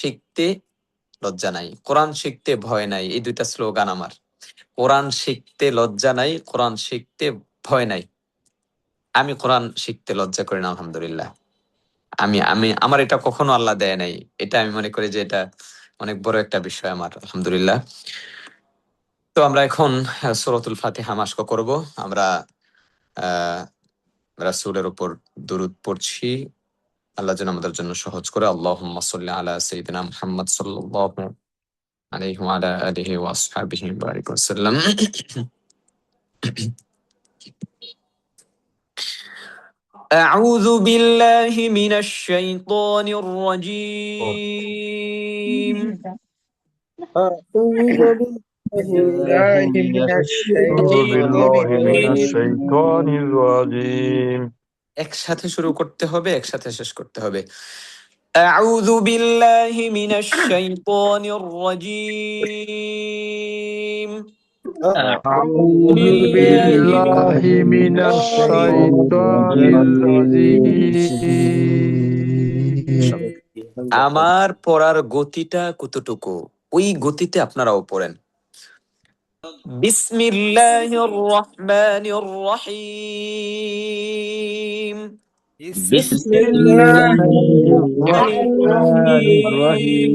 শিখতে লজ্জা নাই, কোরআন শিখতে ভয় নাই, এই দুইটা স্লোগান আমার। কোরআন শিখতে লজ্জা নাই, কোরআন শিখতে ভয় নাই। আমি কোরআন শিখতে লজ্জা করি না, আলহামদুলিল্লাহ। আমি আমি আমার এটা কখনো আল্লাহ দেয় নাই। এটা আমি মনে করি যে এটা অনেক বড় একটা বিষয় আমার, আলহামদুলিল্লাহ। তো আমরা এখন সূরাতুল ফাতিহা মাস্ক করব। আমরা আহ রাসূলের উপর দুরূদ পড়ছি, আল্লাহ যেন আমাদের জন্য সহজ করে। আল্লাহুম্মা সাল্লি আলা সাইয়্যিদিনা মুহাম্মদ সাল্লাল্লাহু আলাইহি ওয়া আলা আলিহি ওয়া আসহাবিহি ওয়া বারিক ওয়াসাল্লাম। أعوذ بالله من الشيطان الرجيم. أعوذ بالله من أعوذ الشيطان بالله من الرجيم الشيطان الرجيم. একসাথে শুরু করতে হবে, একসাথে শেষ করতে হবে। أعوذ بالله من الشيطان الرجيم. أعوذ أعوذ بالله بالله من من الشيطان الشيطان الرجيم. আমার পড়ার গতিটা কতটুকু, ওই গতিতে আপনারাও পড়েন। বিসমিল্লাহির রহমানির রহিম। بسم بسم الله الله الرحمن الرحمن الرحيم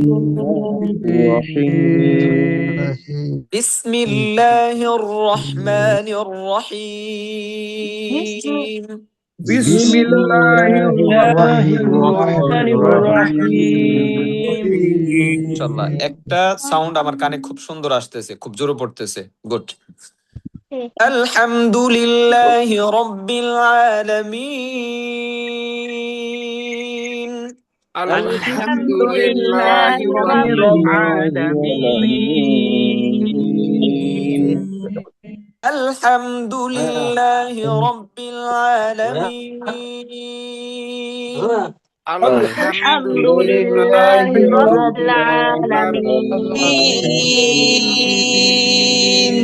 الرحيم. বিসমিল্লাহির রহমানির রহিম। بسم بسم الله الله الرحمن الرحمن الرحيم. الرحيم ইনশাআল্লাহ একটা সাউন্ড আমার কানে খুব সুন্দর আসতেছে, খুব জোরে পড়তেছে। গুড। আলহামদুলিল্লাহি রাব্বিল আলামিন। الحمد الحمد لله لله رب رب العالمين আলহামদুলিল্লাহি রাব্বিল আলামিন। الحمد الحمد لله لله رب رب العالمين العالمين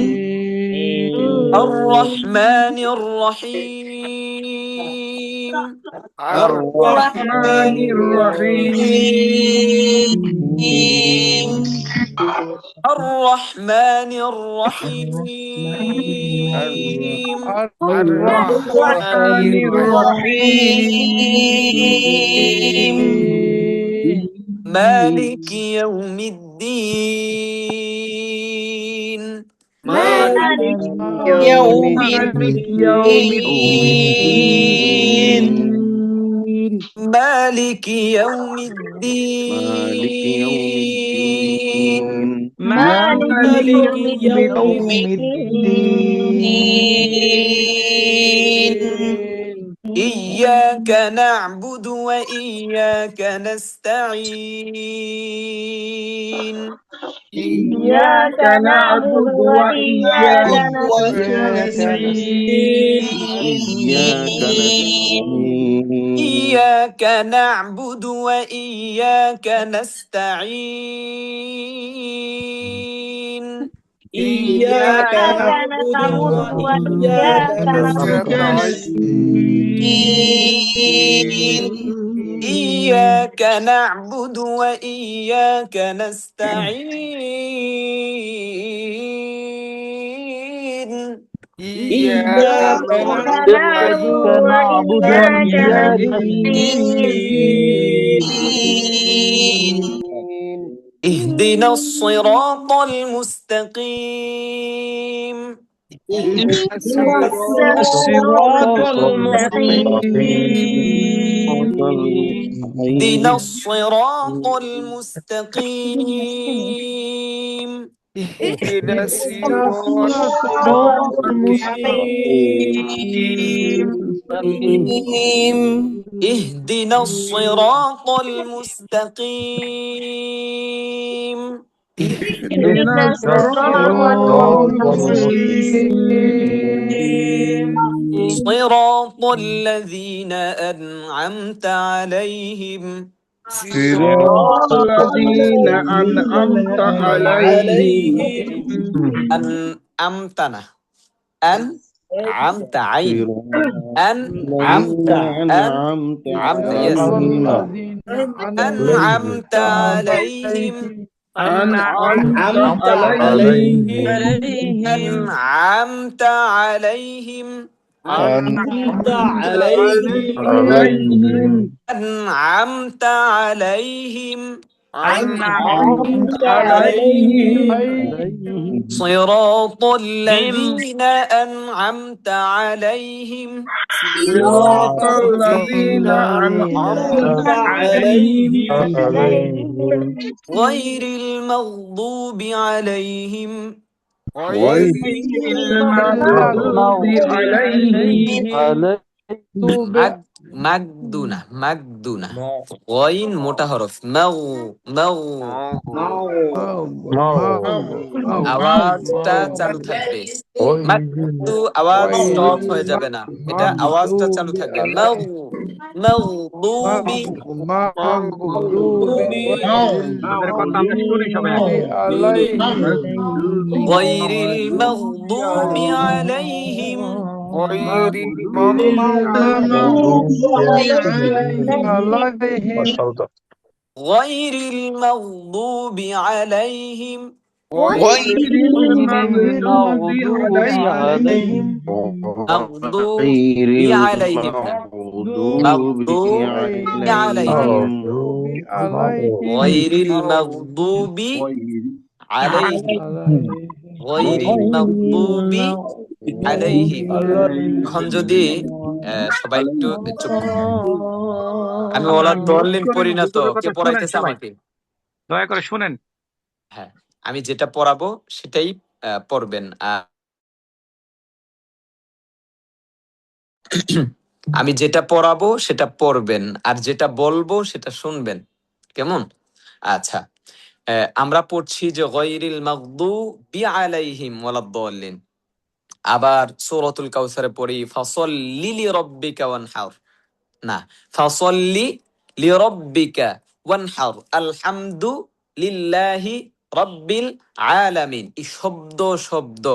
আর রহমানির রহিম। الرحمن الرحيم আর রহমানির রহিম। الرحمن الرحيم الرحيم مالك يوم الدين. مالك يوم مالك يوم الدين الدين مالك يوم الدين. مالك مالك يوم يوم الدين الدين إياك نعبد وإياك نستعين إياك إياك نعبد نعبد وإياك وإياك نستعين نستعين إياك نستعين إياك نعبد وإياك نستعين إياك إياك نعبد نعبد وإياك وإياك نستعين نستعين إياك نعبد وإياك نستعين إياك إياك نعبد نعبد إياك نعبد وإياك وإياك نستعين نستعين اهدنا الصراط المستقيم اهدنا اهدنا الصراط الصراط الصراط المستقيم اهدنا المستقيم الصراط المستقيم اهدنا اهدنا الصراط الصراط المستقيم المستقيم اهدنا الصراط المستقيم اهدنا اهدنا الصراط الصراط المستقيم المستقيم صراط الذين أنعمت عليهم صراط صراط الذين الذين أنعمت أنعمت عليهم عليهم أنعمتنا أنعمت عين أنعمت الذين أنعمت أنعمت يس صراط عليهم الذين أنعمت أنعمت عليهم عليهم أنعمت أنعمت عليهم عليهم أنعمت عليهم أنعمت أنعمت عليهم عليهم أنعمت عليهم أنعمت أنعمت عليهم عليهم صراط الذين أنعمت عليهم صراط صراط الذين الذين أنعمت أنعمت عليهم عليهم غير المغضوب عليهم غير المغضوب المغضوب عليهم عليهم مجدونة مجدونة غين মোটা হরফ মাগ মাগ আওয়াজটা চালু থাকবে মাগদু আওয়াজ স্টপ হয়ে যাবে না এটা আওয়াজটা চালু থাকবে মাগ মাগদুবি مغضوب غير المغضوب عليهم غير المغضوب غير المغضوب عليهم غير المغضوب عليهم مغضوب غير عليهم مغضوب عليهم غير المغضوب عليهم غير المغضوب عليهم এখন যদি সবাই একটু চুপ আমি ওলা দলিন পড়ি না তো কে পড়াইতেছে আমাকে দয়া করে শুনেন হ্যাঁ আমি যেটা পড়াবো সেটাই পড়বেন আমি যেটা পড়াবো সেটা পড়বেন আর যেটা বলবো সেটা শুনবেন কেমন আচ্ছা আমরা পড়ছি যে গায়রিল মাগদুবি আলাইহিম ওয়ালাদ-দাল্লিন আবার সূরাতুল কাউসারে পড়ি ফাসাল্লি লিরাব্বিকা ওয়ানহার না ফাসাল্লি লিরাব্বিকা ওয়ানহার আলহামদু লিল্লাহি রাব্বিল আলামিন এই শব্দ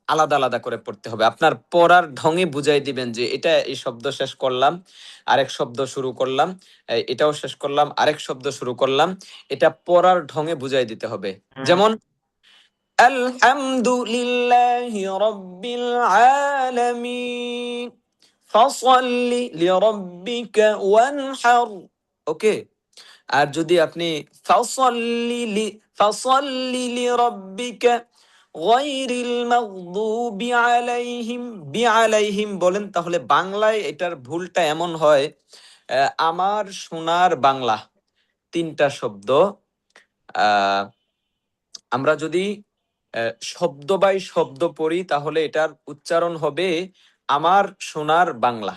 আলাদা আলাদা করে পড়তে হবে আপনার পড়ার ঢঙে বুঝাই দিবেন যে এটা এই শব্দ শেষ করলাম আরেক শব্দ শুরু করলাম এটাও শেষ করলাম আরেক শব্দ শুরু করলাম এটা পড়ার ঢঙে বুঝাই দিতে হবে যেমন আলহামদুলিল্লাহি রাব্বিল আলামিন ফাসাল্লি লিরাব্বিকা ওয়ানহার ওকে আর যদি আপনি ফাসাল্লি লিরাব্বিকা গায়রিল মাগদুবি আলাইহিম বলেন তাহলে বাংলায় এটার ভুলটা এমন হয় আমার সোনার বাংলা তিনটা শব্দ আমরা যদি শব্দ বাই শব্দ পড়ি তাহলে এটার উচ্চারণ হবে আমার সোনার বাংলা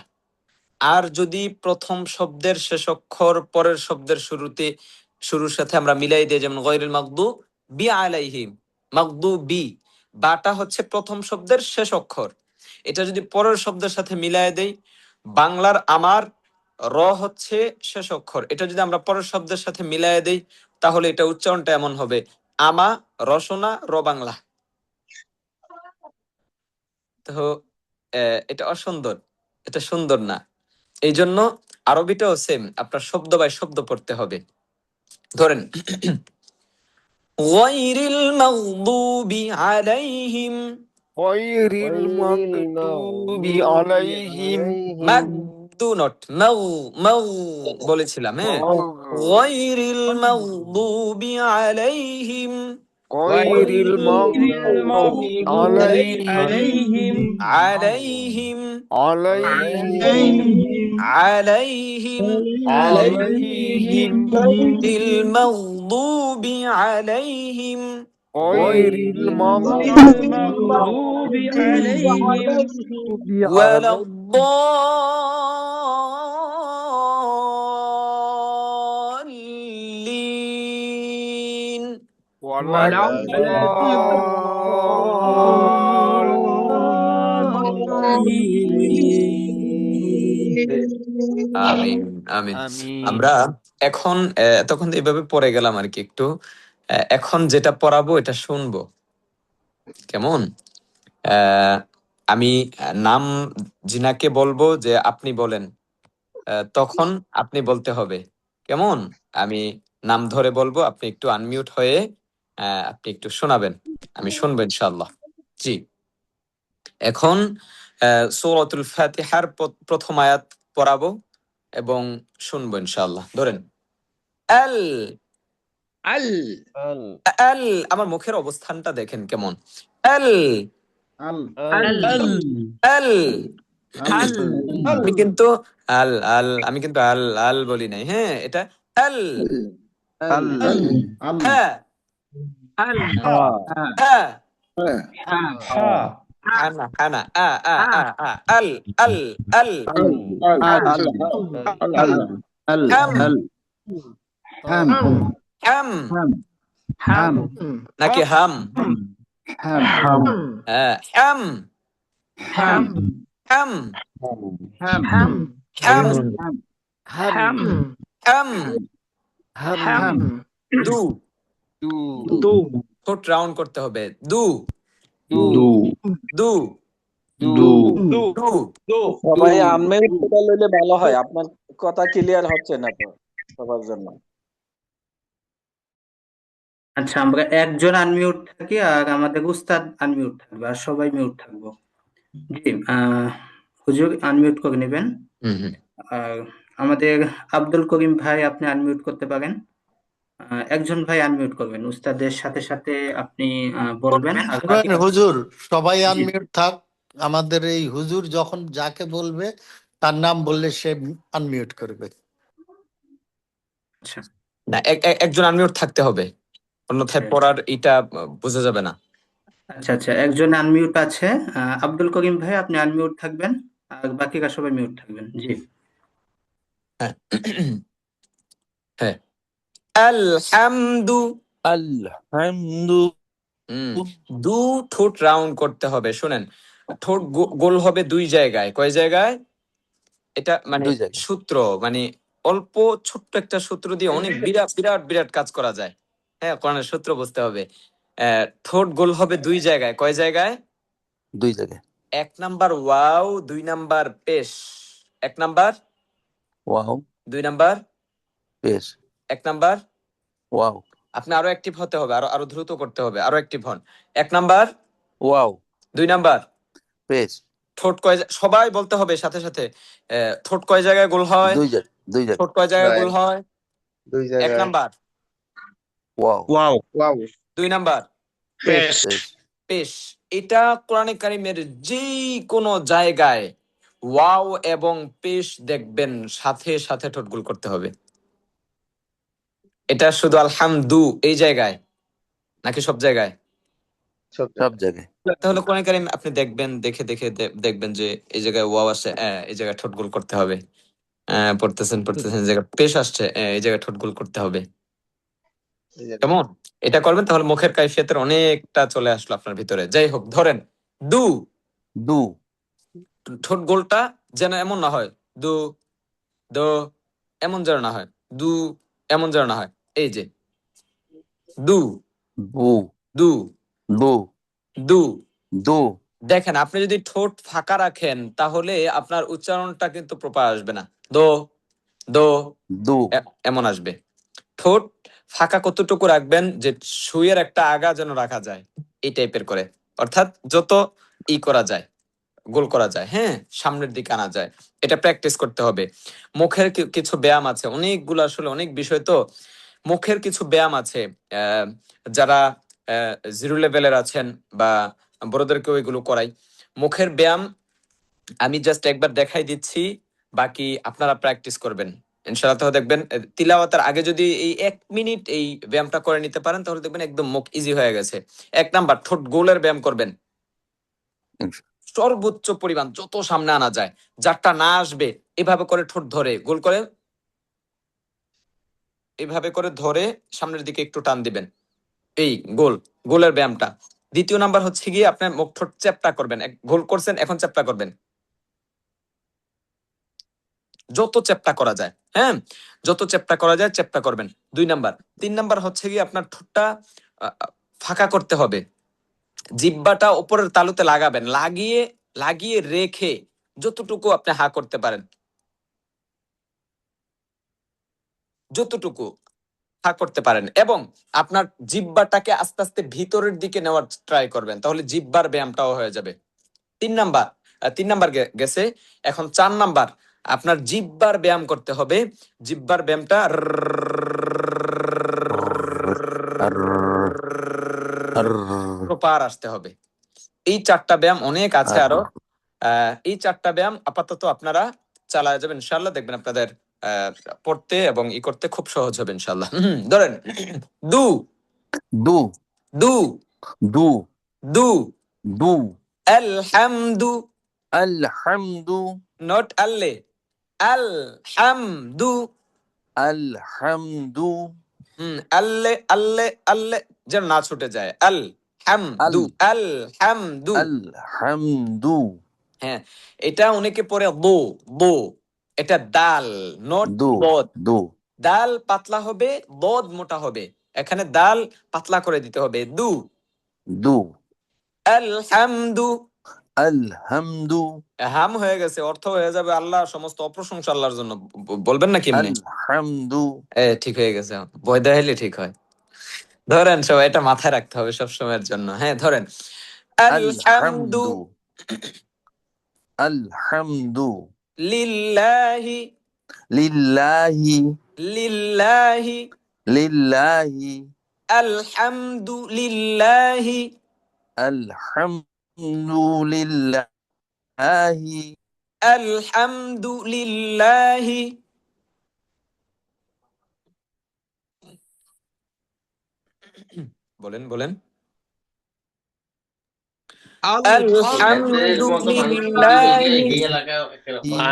আর যদি প্রথম শব্দের শেষ অক্ষর পরের শব্দের শুরুর সাথে আমরা মিলাই দিই, যেমন গয়রিল মাগদুবি আলাইহিম, মাগদুবি, বাটা হচ্ছে প্রথম শব্দের শেষ অক্ষর, এটা যদি পরের শব্দের সাথে মিলাই দেই, বাংলার আমার র হচ্ছে শেষ অক্ষর, এটা যদি আমরা পরের শব্দের সাথে মিলাই দেই, তাহলে এটা উচ্চারণটা এমন হবে আমা রসনা র বাংলা। তো এটা অসুন্দর, এটা সুন্দর না। এই জন্য আরবিটাও সেম, আপনার শব্দ বাই শব্দ পড়তে হবে। ধরেন গায়রিল মাগদুবি আলাইহিম, غير غير المغضوب المغضوب عليهم عليهم মাগদু নট মাউ, মাউ বলেছিলাম, হ্যাঁ। গায়রিল মাগদুবি আলাইহিম, غير غير المغضوب المغضوب عليهم আলাইহিম, عليهم আলাইহিম عليهم বিল মাগদুবি আলাইহিম غير المغضوب عليهم ওয়ালা الضالين। ولا আমিন, আমিন। آمين আমরা এখন তখন এভাবে পড়ে গেলাম আর কি একটু। এখন যেটা পড়াবো এটা শুনবো, কেমন? আমি নাম জিনাকে বলবো যে আপনি বলেন, তখন আপনি বলতে হবে, কেমন? আমি নাম ধরে বলবো, আপনি একটু আনমিউট হয়ে আপনি একটু শোনাবেন, আমি শুনবো ইনশাআল্লাহ। জি, এখন সূরাতুল ফাতিহার প্রথম আয়াত পড়াবো এবং শুনবো ইনশাআল্লাহ। ধরেন আল, ال আল, আমার মুখের অবস্থানটা দেখেন কেমন, আল, আল, আমি কিন্তু আমি কিন্তু আল আল বলি নাই, হ্যাঁ, এটা আল, হ্যাঁ, হ্যাঁ, হানা হানা আল, আল, আল, হাম, হাম নাকি হাম? হ্যাঁ, হাম, হাম, হাম, হাম, দু, ঠোঁট রাউন্ড করতে হবে, দু, দু, দু, সবাই আনমিউট করে লইলে ভালো হয়, আপনার কথা ক্লিয়ার হচ্ছে না তো সবার জন্য। আচ্ছা, আমরা একজন আনমিউট থাকি আর আমাদের উস্তাদ আনমিউট থাকবে আর সবাই মিউট থাকবো। জি, হুজুর আনমিউট করে নেবেন। হুম হুম। আর আমাদের আব্দুল করিম ভাই আপনি আনমিউট করতে পারেন। একজন ভাই আনমিউট করবেন, উস্তাদের সাথে সাথে আপনি বলবেন আর শুনেন বাকিরা হুজুর, সবাই জি আনমিউট থাক। আমাদের এই হুজুর যখন যাকে বলবে তার নাম বললে সে আনমিউট করবে। আচ্ছা না, একজন আনমিউট থাকতে হবে, অন্যথায় পড়ার এটা বোঝা যাবে না। আচ্ছা আচ্ছা, একজন আনমিউট আছে। আব্দুল করিম ভাই আপনি আনমিউট থাকবেন আর বাকিরা সবাই মিউট থাকবেন। জি হ্যাঁ, হ্যাঁ, আলহামদু, الحمد দু, ঠোঁট রাউন্ড করতে হবে। শুনেন, ঠোঁট গোল হবে দুই জায়গায়, কয় জায়গায়? এটা মানে দুই জায়গায়। সূত্র, মানে অল্প ছোট্ট একটা সূত্র দিয়ে অনেক বিরাট বিরাট বিরাট কাজ করা যায়। হ্যাঁ, কোরআনের সূত্র বুঝতে হবে। ঠোঁট গোল হবে দুই জায়গায়, কয় জায়গায়? দুই জায়গায়। 1 নাম্বার ওয়াও, 2 নাম্বার পেশ। 1 নাম্বার, ওয়াও 2 নাম্বার, পেশ 1 নাম্বার। ওয়াও আপনি আরো অ্যাক্টিভ হতে হবে, আরো আরো দ্রুত করতে হবে, আরো অ্যাক্টিভ হন। 1 নাম্বার, ওয়াও 2 নাম্বার। পেশ ঠোঁট কয় সবাই বলতে হবে সাথে সাথে। ঠোঁট কয় জায়গায় গোল হয়? দুই জায়গায়। দুই জায়গায়। ঠোঁট কয় জায়গায় গোল হয়? দুই 1 জায়গায়। নাম্বার, ওয়াও 2 নাম্বার, পেশ পেশ। এটা কোরআনে কারিমের যেই কোনো জায়গায় ওয়াও এবং পেশ দেখবেন সাথে সাথে ঠোঁট গোল করতে হবে। এটা শুধু আলহামদু এই জায়গায় নাকি সব জায়গায়? সব জায়গায়। তাহলে কোরআন কারীম আপনি দেখবেন, দেখে দেখে দেখবেন যে এই জায়গায় ওয়াও আসছে, এই জায়গায় ঠোঁট গোল করতে হবে। পড়তেছেন এই জায়গায় পেশ আসছে, এই জায়গায় ঠোঁট গোল করতে হবে। কেমন? এটা করবেন তাহলে মুখের কাইফিয়তের অনেকটা চলে আসলো আপনার ভিতরে। যাই হোক, ধরেন দু, দু ঠোঁট গোলটা যেন এমন না হয় দু দো, এমন যেন না হয় দু, এমন যেন না হয়। এই যে দু বু দু দু দু। দু দেখেন, আপনি যদি ঠোঁট ফাঁকা রাখেন তাহলে আপনার উচ্চারণটা কিন্তু প্রপার আসবে না। দো দো দু এমন আসবে। ঠোঁট ফাঁকা কতটুকু রাখবেন যে সুইয়ের একটা আগা যেন রাখা যায়, এই টাইপের করে, অর্থাৎ যত ই করা যায়, গোল করা যায়, হ্যাঁ, সামনের দিকে আনা যায়। এটা প্র্যাকটিস করতে হবে। মুখের কিছু ব্যায়াম আছে, অনেকগুলো, আসলে অনেক বিষয় তো। মুখের কিছু ব্যায়াম আছে, যারা জিরো লেভেলের আছেন বা বড়দেরকেও এগুলো করাই। মুখের ব্যায়াম আমি জাস্ট একবার দেখাই দিচ্ছি, বাকি আপনারা প্র্যাকটিস করবেন ইনশাআল্লাহ। তাহলে দেখবেন তিলাওয়াতের আগে যদি এই 1 মিনিট এই ব্যায়ামটা করে নিতে পারেন তাহলে দেখবেন একদম মুখ ইজি হয়ে গেছে। 1 নাম্বার, ঠোঁট গোলের ব্যায়াম করবেন সর্বোচ্চ পরিমাণ, যত সামনে আনা যায়। যারটা না আসবে এভাবে করে ঠোঁট ধরে গোল করে, এভাবে করে ধরে সামনের দিকে একটু টান দিবেন, এই গোলের ব্যায়ামটা। দ্বিতীয় নাম্বার হচ্ছে গিয়ে আপনার মুখ ঠোঁট চ্যাপ্টা করবেন। গোল করছেন, এখন চ্যাপ্টা করবেন, যত চ্যাপ্টা করা যায়, হ্যাঁ, যত চ্যাপ্টা করা যায় চ্যাপ্টা করবেন। 2 নাম্বার। 3 নাম্বার হচ্ছে গিয়ে আপনার ঠোঁটটা ফাঁকা করতে হবে, জিহ্বাটা উপরের তালুতে লাগাবেন, লাগিয়ে লাগিয়ে রেখে যতটুকু আপনি হা করতে পারেন, যতটুকু হা করতে পারেন, এবং আপনার জিহ্বাটাকে আস্তে আস্তে ভিতরের দিকে নেওয়ার ট্রাই করবেন, তাহলে জিহ্বার ব্যায়ামটাও হয়ে যাবে। 3 নাম্বার গেছে। এখন 4 নাম্বার, আপনার জিহ্বার ব্যায়াম করতে হবে। জিহ্বার ব্যায়ামটা প্রপার আসতে হবে। এই 4টা ব্যায়াম, অনেক আছে আরো। এই 4টা ব্যায়াম আপাতত আপনারা চালায় যাবেন ইনশাআল্লাহ, দেখবেন আপনাদের পড়তে এবং ই করতে খুব সহজ হবে ইনশাআল্লাহ। ধরেন দু দু দু দু দু দু আলহামদু, আলহামদু নট আল্লে, আলহামদু। আলহামদু আল্লে আল্লে আল্লে যেন না ছুটে যায়। আলহামদু, আলহামদু। আলহামদু হ্যাঁ, এটা অনেকে পড়ে দো দো, এটা দাল, নট দু বদ। দু দাল পাতলা হবে, বদ মোটা হবে, এখানে দাল পাতলা করে দিতে হবে। দু দু আলহামদু। আলহামদু হাম হয়ে গেছে, অর্থ হয়ে যাবে আল্লাহ, সমস্ত অপ্রশংসা আল্লাহর জন্য। বলবেন না কেমনি? আলহামদু ঠিক হয়ে গেছে, ভয় দেখাইলে ঠিক হয়। ধরেন সবাই এটা মাথায় রাখতে হবে সব সময়ের জন্য। হ্যাঁ, ধরেন আলহামদু আলহামদু আলহামদু লিল্লাহি, লিল্লাহি লিল্লাহি লিল্লাহি আলহামদু লিল্লাহি, আলহামদু লিল্লাহি আলহামদু লিল্লাহি। বলেন বলেন আলহামদু লিল্লাহি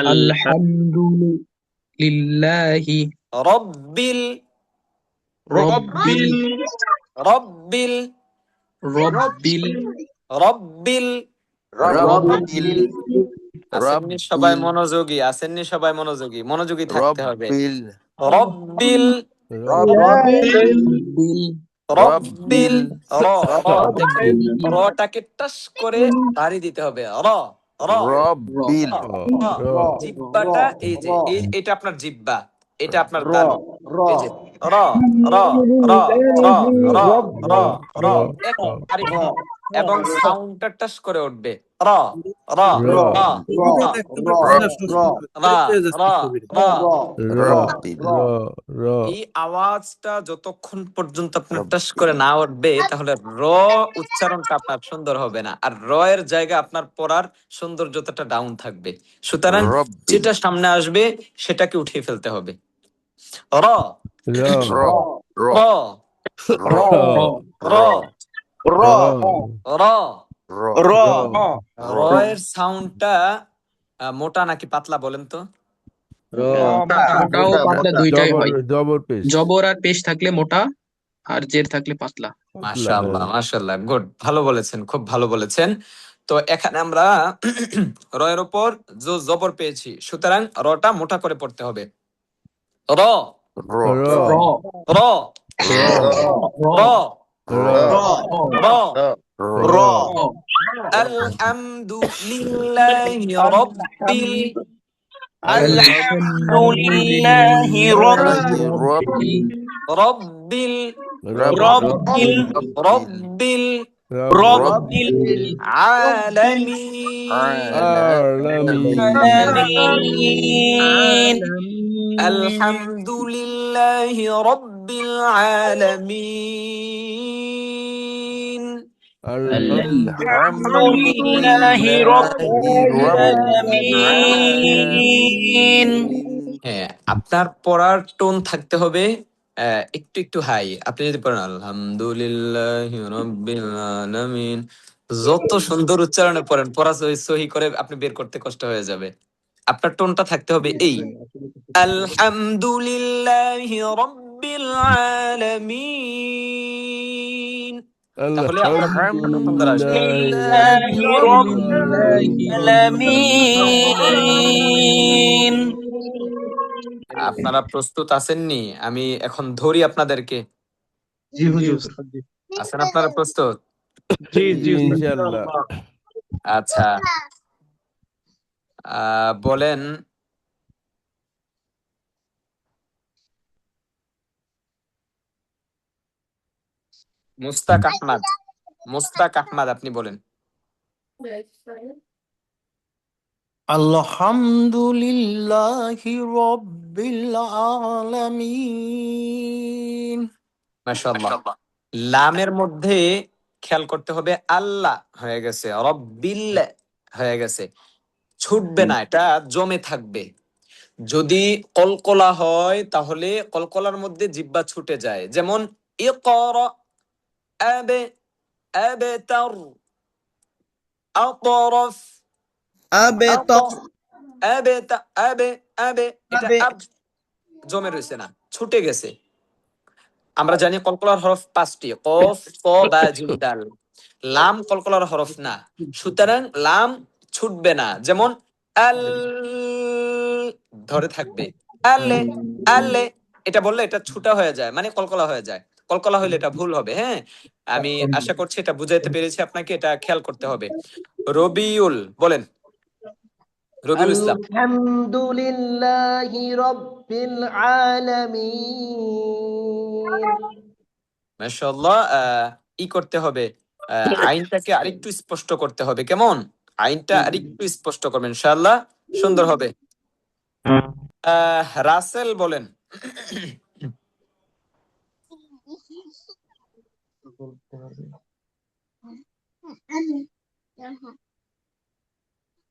আলহামদুলিল্লাহি রব্বিল রব্বিল রব্বিল রব্বিল রব্বিল। রব্বিল আসেননি সবাই মনোযোগী, আসেননি সবাই মনোযোগী, মনোযোগী থাকতে হবে। রব্বিল রব্বিল রব্বিল রব্বিল র দেখেন, রব্বিল রটাকে টাস করে ভারী দিতে হবে। র র রব্বিল জিহ্বাটা, এই যে এটা আপনার জিহ্বা, এটা আপনার তালু, এই যে র র র র র র র, এক ভারী দিবেন এবং সাউন্ডটা টাস করে উঠবে। র র র এই আওয়াজটা যতক্ষণ পর্যন্ত আপনার টাস করে না উঠবে তাহলে র উচ্চারণটা আপনার সুন্দর হবে না, আর র এর জায়গা আপনার পড়ার সৌন্দর্যতা ডাউন থাকবে। সুতরাং যেটা সামনে আসবে সেটাকে উঠিয়ে ফেলতে হবে। র র র র র র র র র এর সাউন্ডটা মোটা নাকি পাতলা বলেন তো? মোটা ও পাতলা দুইটাই হয়। জবর পেশ জবর আর পেশ থাকলে মোটা, আর জের থাকলে পাতলা। মাশাআল্লাহ মাশাআল্লাহ, গুড, ভালো বলেছেন, খুব ভালো বলেছেন। তো এখানে আমরা র এর উপর জবর পেয়েছি, সুতরাং রটা মোটা করে পড়তে হবে। র র র র র র র র র আলহামদুলিল্লাহি রাব্বিল আলহামদুলিল্লাহি রব্বিল রাব্বিল রব্বিল রাব্বিল রব্বিল আলামিন আলামিন আলহামদুলিল্লাহি রাব্বিল আলামিন আলহামদুলিল্লাহি রাব্বিল আলামিন। হ্যাঁ, আপনার পড়ার টোন থাকতে হবে একটু একটু হাই। আপনি যদি পড়েন আলহামদুলিল্লাহি রাব্বিল আলামিন, যত সুন্দর উচ্চারণে পড়েন, পড়া সহি করে আপনি বের করতে কষ্ট হয়ে যাবে। আপনার টোনটা থাকতে হবে এই আলহামদুলিল্লাহি রাব্বিল আলামিন, তাহলে আপনার টোনটা সুন্দর আসবে। আলামিন। আপনারা প্রস্তুত আছেননি? আমি এখন ধরি আপনাদেরকে। জি হুজুর। আছেন আপনারা প্রস্তুত? জি ইনশাআল্লাহ। আচ্ছা, বলেন মুস্তাক আহমদ। মুস্তাক আহমদ, আপনি বলেন। আলহামদুলিল্লাহি রাব্বিল আলামিন। মাশাআল্লাহ। লামের মধ্যে খেয়াল করতে হবে, আল্লাহ হয়ে গেছে, রব্বিল হয়ে গেছে, ছুটবে না, এটা জমে থাকবে। যদি কলকলা হয় তাহলে কলকলার মধ্যে জিহ্বা ছুটে যায়, যেমন ইকরা, আবে, আবতার, আতরফ, আবেতা, আবে, আবে, এটা আব জমে রয়েছে না, ছুটে গেছে। আমরা জানি কলকলার হরফ 5টি, কফ, ক, বা, জিম, দাল। লাম কলকলার হরফ না, সুতরাং লাম ছুটবে না, যেমন আল ধরে থাকবে, আলে, আলে, এটা বললে এটা ছুটা হয়ে যায়, মানে কলকলা হয়ে যায়। কলকলা হইলে এটা ভুল হবে। হ্যাঁ, আমি আশা করছি এটা বুঝাইতে পেরেছি আপনাকে, এটা খেয়াল করতে হবে। রবিউল বলেন, রবিউল ইসলাম। আলহামদুলিল্লাহি রাব্বিল আলামিন। মাশাআল্লাহ, ই করতে হবে, আইনটাকে আরেকটু স্পষ্ট করতে হবে। কেমন? আইনটা আরেকটু স্পষ্ট করবেন, ইনশাআল্লাহ সুন্দর হবে। রাসেল বলেন।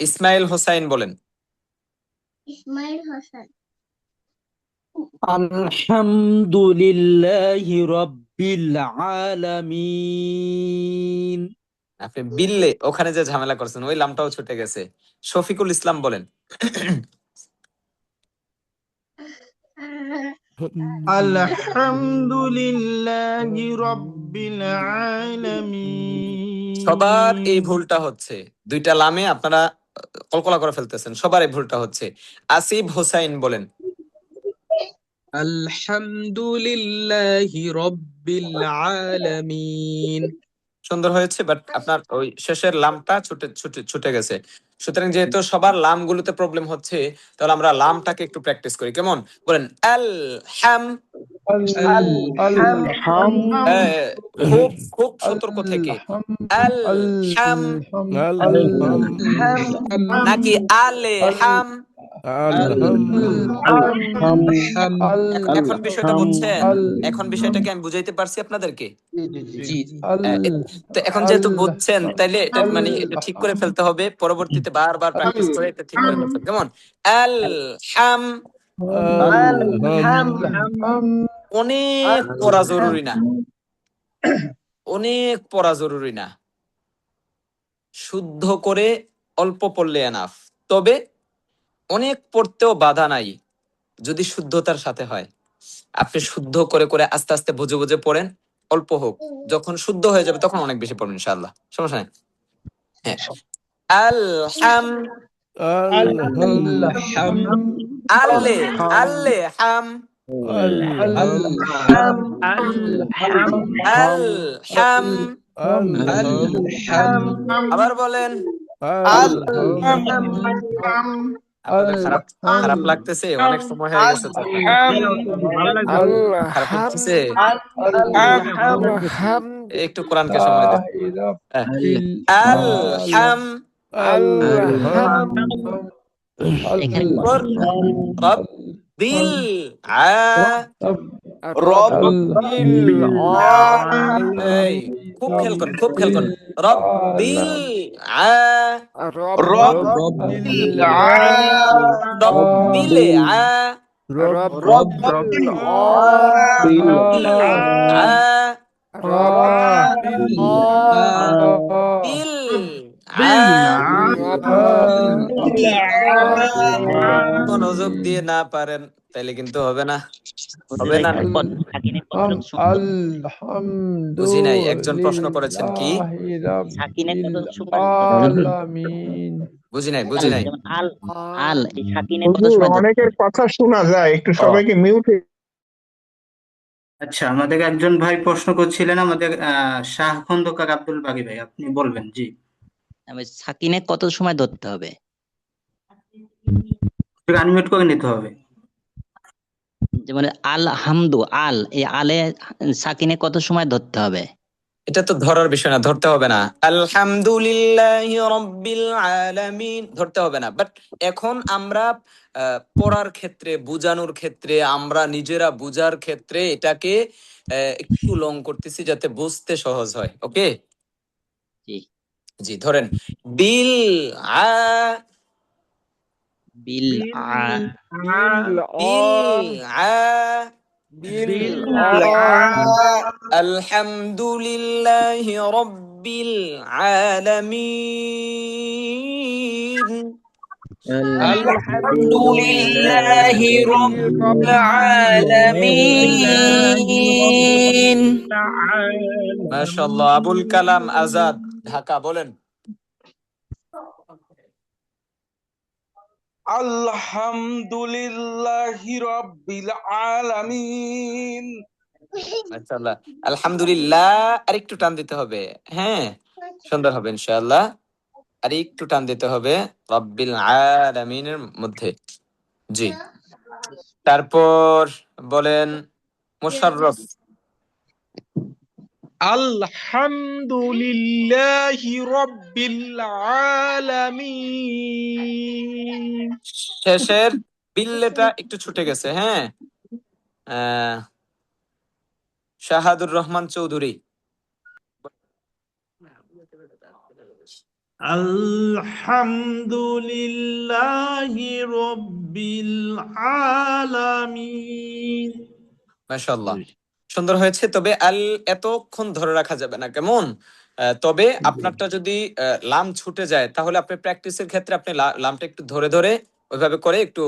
ইসমাইল হোসাইন বলেন। আলহামদুলিল্লাহি রাব্বিল আলামিন। আপনি বিল্লে ওখানে যে ঝামেলা করছেন, ওই লামটাও ছুটে গেছে। শফিকুল ইসলাম বলেন। আলহামদুলিল্লাহি রাব্বিল আলামিন। সবার এই ভুলটা হচ্ছে, দুইটা লামে আপনারা কলকলা করে ফেলতেছেন, সবার এই ভুলটা হচ্ছে। আসিফ হোসাইন বলেন। আলহামদুলিল্লাহি রাব্বিল আলামিন। সুন্দর হয়েছে, বাট আপনার ওই শেষের লামটা ছুটে গেছে। সুতরাং যেহেতু সবার লাম গুলোতে প্রবলেম হচ্ছে, তাহলে আমরা লামটাকে একটু প্র্যাকটিস করি। কেমন? বলেন আল হাম। খুব খুব সতর্ক থেকে, আল হাম নাকি আলে হাম? এখন বিষয়টা বুঝছেন? এখন বিষয়টাকে আমি বুঝাইতে পারছি আপনাদেরকে? তো এখন যেহেতু বুঝছেন, তাইলে এটা মানে এটা ঠিক করে ফেলতে হবে, পরবর্তীতে বারবার প্র্যাকটিস করে এটা ঠিক করে ফেলতে হবে। কেমন? আল হাম। অনেক পড়া জরুরি না, অনেক পড়া জরুরি না, শুদ্ধ করে অল্প পড়লে এনাফ। তবে অনেক পড়তেও বাধা নাই যদি শুদ্ধতার সাথে হয়। আপনি শুদ্ধ করে করে আস্তে আস্তে বুঝে বুঝে পড়েন, অল্প হোক, যখন শুদ্ধ হয়ে যাবে তখন অনেক বেশি পড়বেন ইনশাআল্লাহ, সমস্যা নেই। হ্যাঁ, আলহাম الحمد আল্লে আল্লে হাম الحمد আলহাম। আবার বলেন। আপনাদের খারাপ খারাপ লাগতেছে? অনেক সময় হয়ে গেছে তো। ভালো লাগছে। খারাপ লাগতেছে? الحمد একটু কোরআনকে সময় দেন। আলহাম রব্বিল এই খুব খেয়াল করুন, খুব খেয়াল করুন। রব্বিল রব্বিল মনোযোগ দিয়ে না পারেন তাহলে কিন্তু হবে না, হবে না। বুঝি নাই, একজন প্রশ্ন করেছেন কি? বুঝি নাই, বুঝি নাই। অনেকের কথা শোনা যায়, একটু সবাইকে মিউট। আচ্ছা, আমাদের একজন ভাই প্রশ্ন করছিলেন, আমাদের শাহ খন্দকার আব্দুল বারী ভাই, আপনি বলবেন। জি, সাকিনে কত সময় ধরতে হবে? আনমিউট করে নিতে হবে। যেমন আল হামদু, এই আলে সাকিনে কত সময় ধরতে হবে? এটা তো ধরার বিষয় না, ধরতে হবে না। আলহামদুলিল্লাহি রাব্বিল আলামিন ধরতে হবে না। বাট এখন আমরা পড়ার ক্ষেত্রে, বুঝানোর ক্ষেত্রে, আমরা নিজেরা বুঝার ক্ষেত্রে এটাকে একটু লং করতেছি যাতে বুঝতে সহজ হয়। ওকে, জি ধরেন বিল বিল আলহামদুলিল্লাহি রাব্বিল আলামিন। আলহামদুলিল্লাহি রাব্বিল আলামিন। মাশাআল্লাহ। আবুল কালাম আজাদ, ঢাকা, বলেন। আলহামদুলিল্লাহি রাব্বিল আলামিন। মাশাআল্লাহ। আলহামদুলিল্লাহ আর একটু টান দিতে হবে। হ্যাঁ, সুন্দর হবে ইনশাআল্লাহ। আর একটু টান দিতে হবে রাব্বিল আলামিনের মধ্যে। জি, তারপর বলেন মুশাররফ। আলহামদুলিল্লাহি রাব্বিল আলামিন। শেষের বিল্লেটা একটু ছুটে গেছে। হ্যাঁ, শাহাদুর রহমান চৌধুরী। আলহামদুলিল্লাহি রাব্বিল আলামিন। মাশাআল্লাহ, সুন্দর হয়েছে। তবে আল এতক্ষণ ধরে রাখা যাবে না, কেমন? তবে আপনারটা যদি লাম ছুটে যায় তাহলে আপনি প্র্যাকটিসের ক্ষেত্রে আপনি লামটা একটু ধরে ধরে ওইভাবে করে একটু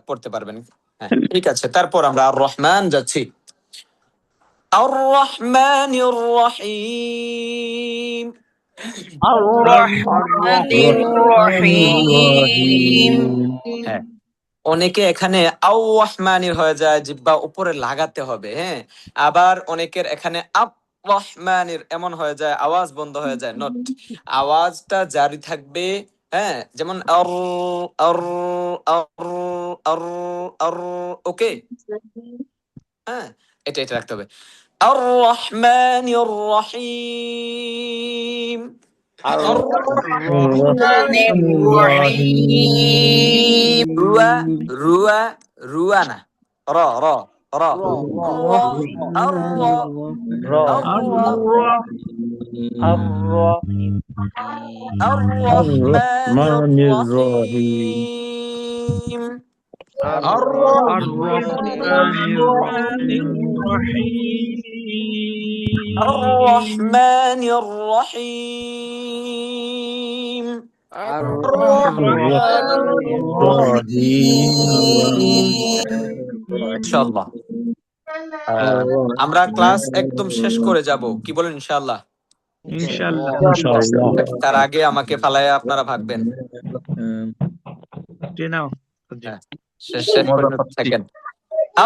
পড়তে পারবেন। হ্যাঁ, ঠিক আছে। তারপর আমরা আর রহমান যাচ্ছি। আর রহমানির রহিম। হ্যাঁ, অনেকে এখানে আও রহমানির হয়ে যায়, জিহ্বা উপরে লাগাতে হবে। হ্যাঁ, আবার অনেকের এখানে আপ রহমানির এমন হয়ে যায়, আওয়াজ বন্ধ হয়ে যায়। নট, আওয়াজটা জারি থাকবে। হ্যাঁ, যেমন আর আর আর আর আর। ওকে, হ্যাঁ, এটা এটা রাখতে হবে। আর রহমানির রহিম। রুয়া রুয়া রুয়া না, র র র আর র আর রহমানির রহিম। الرحمن الرحيم. الرحمن الرحيم ইনশাআল্লাহ আমরা ক্লাস একদম শেষ করে যাব, কি বলেন ইনশাআল্লাহ? ইনশাআল্লাহ। তার আগে আমাকে ফালায়া আপনারা ভাগবেন। হ্যাঁ, শেষ পর্যন্ত থাকেন।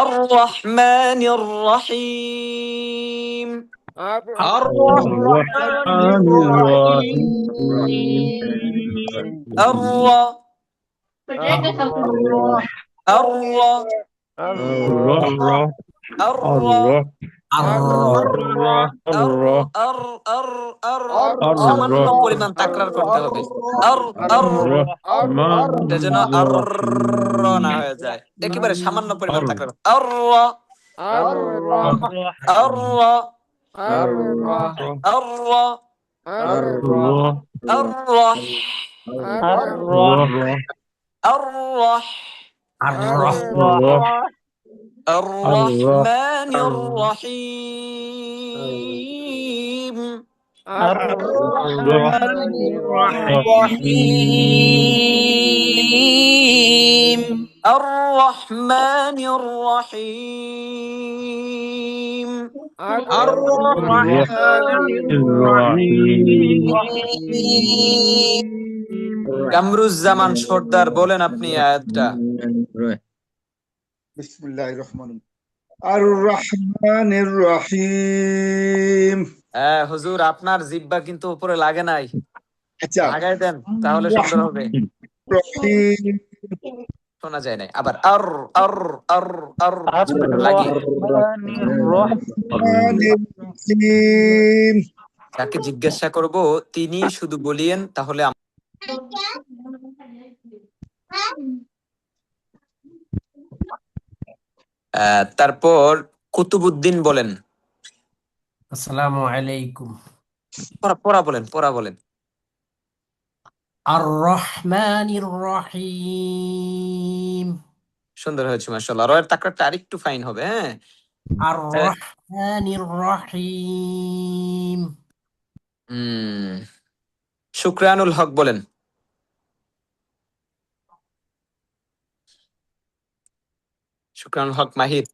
الرحمن الرحيم الرحمن সামান্য পরিমাণ তাকরার করতে হবে, এটা যেন আর না হয়ে যায়, একেবারে সামান্য পরিমাণ তাকরার। الرحمن الرحيم الرحمن الرحيم কামরুজ্জামান সর্দার বলেন আপনি আয়াতটা। বিসমিল্লাহির রহমানির আর-রহমানির রহিম। হ্যাঁ হুজুর, আপনার জিহ্বা কিন্তু উপরে লাগে নাই, আচ্ছা লাগাই দেন তাহলে সুন্দর হবে। রহিম শোনা যায় নাই, আবার আর আর আর আর লাগি। রহিম। যাকে জিজ্ঞাসা করব তিনি শুধু বলিয়েন, তাহলে তারপর কুতুবউদ্দিন বলেন। আসসালামু আলাইকুম। পড়া বলেন, পড়া বলেন। আর-রহমানির রহিম। সুন্দর হয়েছে মাশাআল্লাহ। রয়ের তাকরারটা আরেকটু ফাইন হবে। হ্যাঁ, আর-রহমানির রহিম। শুকরানুল হক বলেন। শুকরানুল হক মাহির।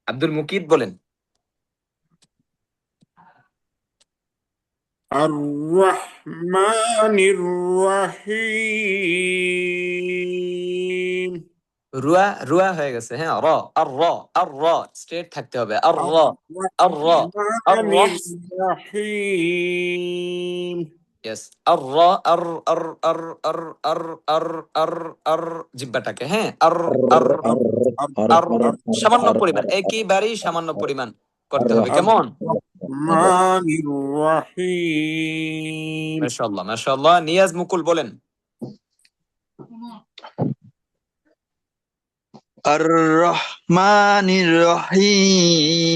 আব্দুল মুকিত বলেন। الرحمن الرحيم রুয়া রুয়া হয়ে গেছে। হ্যাঁ, র আর র আর র স্ট্রেট থাকতে হবে। আর র আর র আর র الرحيم ইয়েস, আর র আর আর আর আর আর আর আর আর জিহ্বাটাকে, হ্যাঁ, আর আর আর সামান্য পরিমাণ, একেবারেই সামান্য পরিমাণ করতে হবে। কেমন? الرحمن الرحيم মাশাআল্লাহ মাশাআল্লাহ। নিয়াজ মুকুল বলেন। আর-রহমানির রহিম।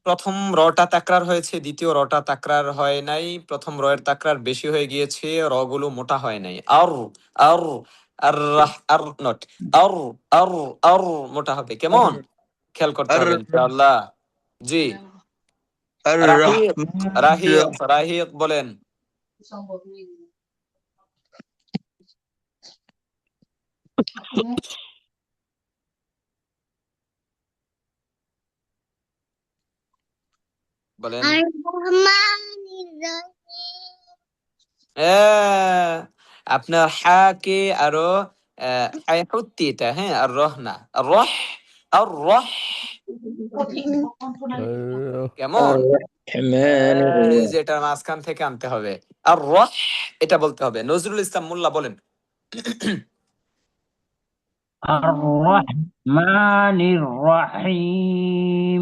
প্রথম রটা তাকরার হয়েছে, দ্বিতীয় রটা তাকরার হয় নাই। প্রথম রয়ের তাকরার বেশি হয়ে গিয়েছে, র গুলো মোটা হয় নাই। আর আর আর আর নট আর আর আর মোটা হবে। কেমন খেয়াল করতে হবে ইনশাআল্লাহ। জি, রাহিক রাহিক রাহিক বলেন। বলেন। আপনার হা কে আরো হাইহুত্তি, এটা হ্যাঁ, আর রহ না, আর রহ আর রহ। কেমন? এই যে এটা মাঝখান থেকে আনতে হবে, আর রহ এটা বলতে হবে। নজরুল ইসলাম মোল্লা বলেন। আর-রহমানির রহিম।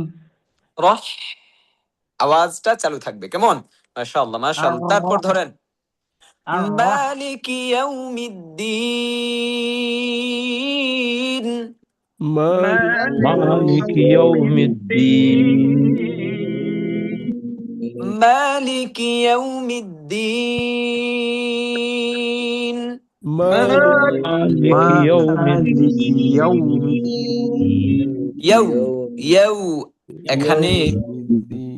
রহ আওয়াজটা চালু থাকবে। কেমন? মাশাআল্লাহ মাশাআল্লাহ। তারপর ধরেন মালিকি ইয়াউমিদ্দিন। مالك يوم الدين মালিকি ইয়াউমিদ্দিন। مالك يوم الدين ইয়াউ ইয়াউ এখানে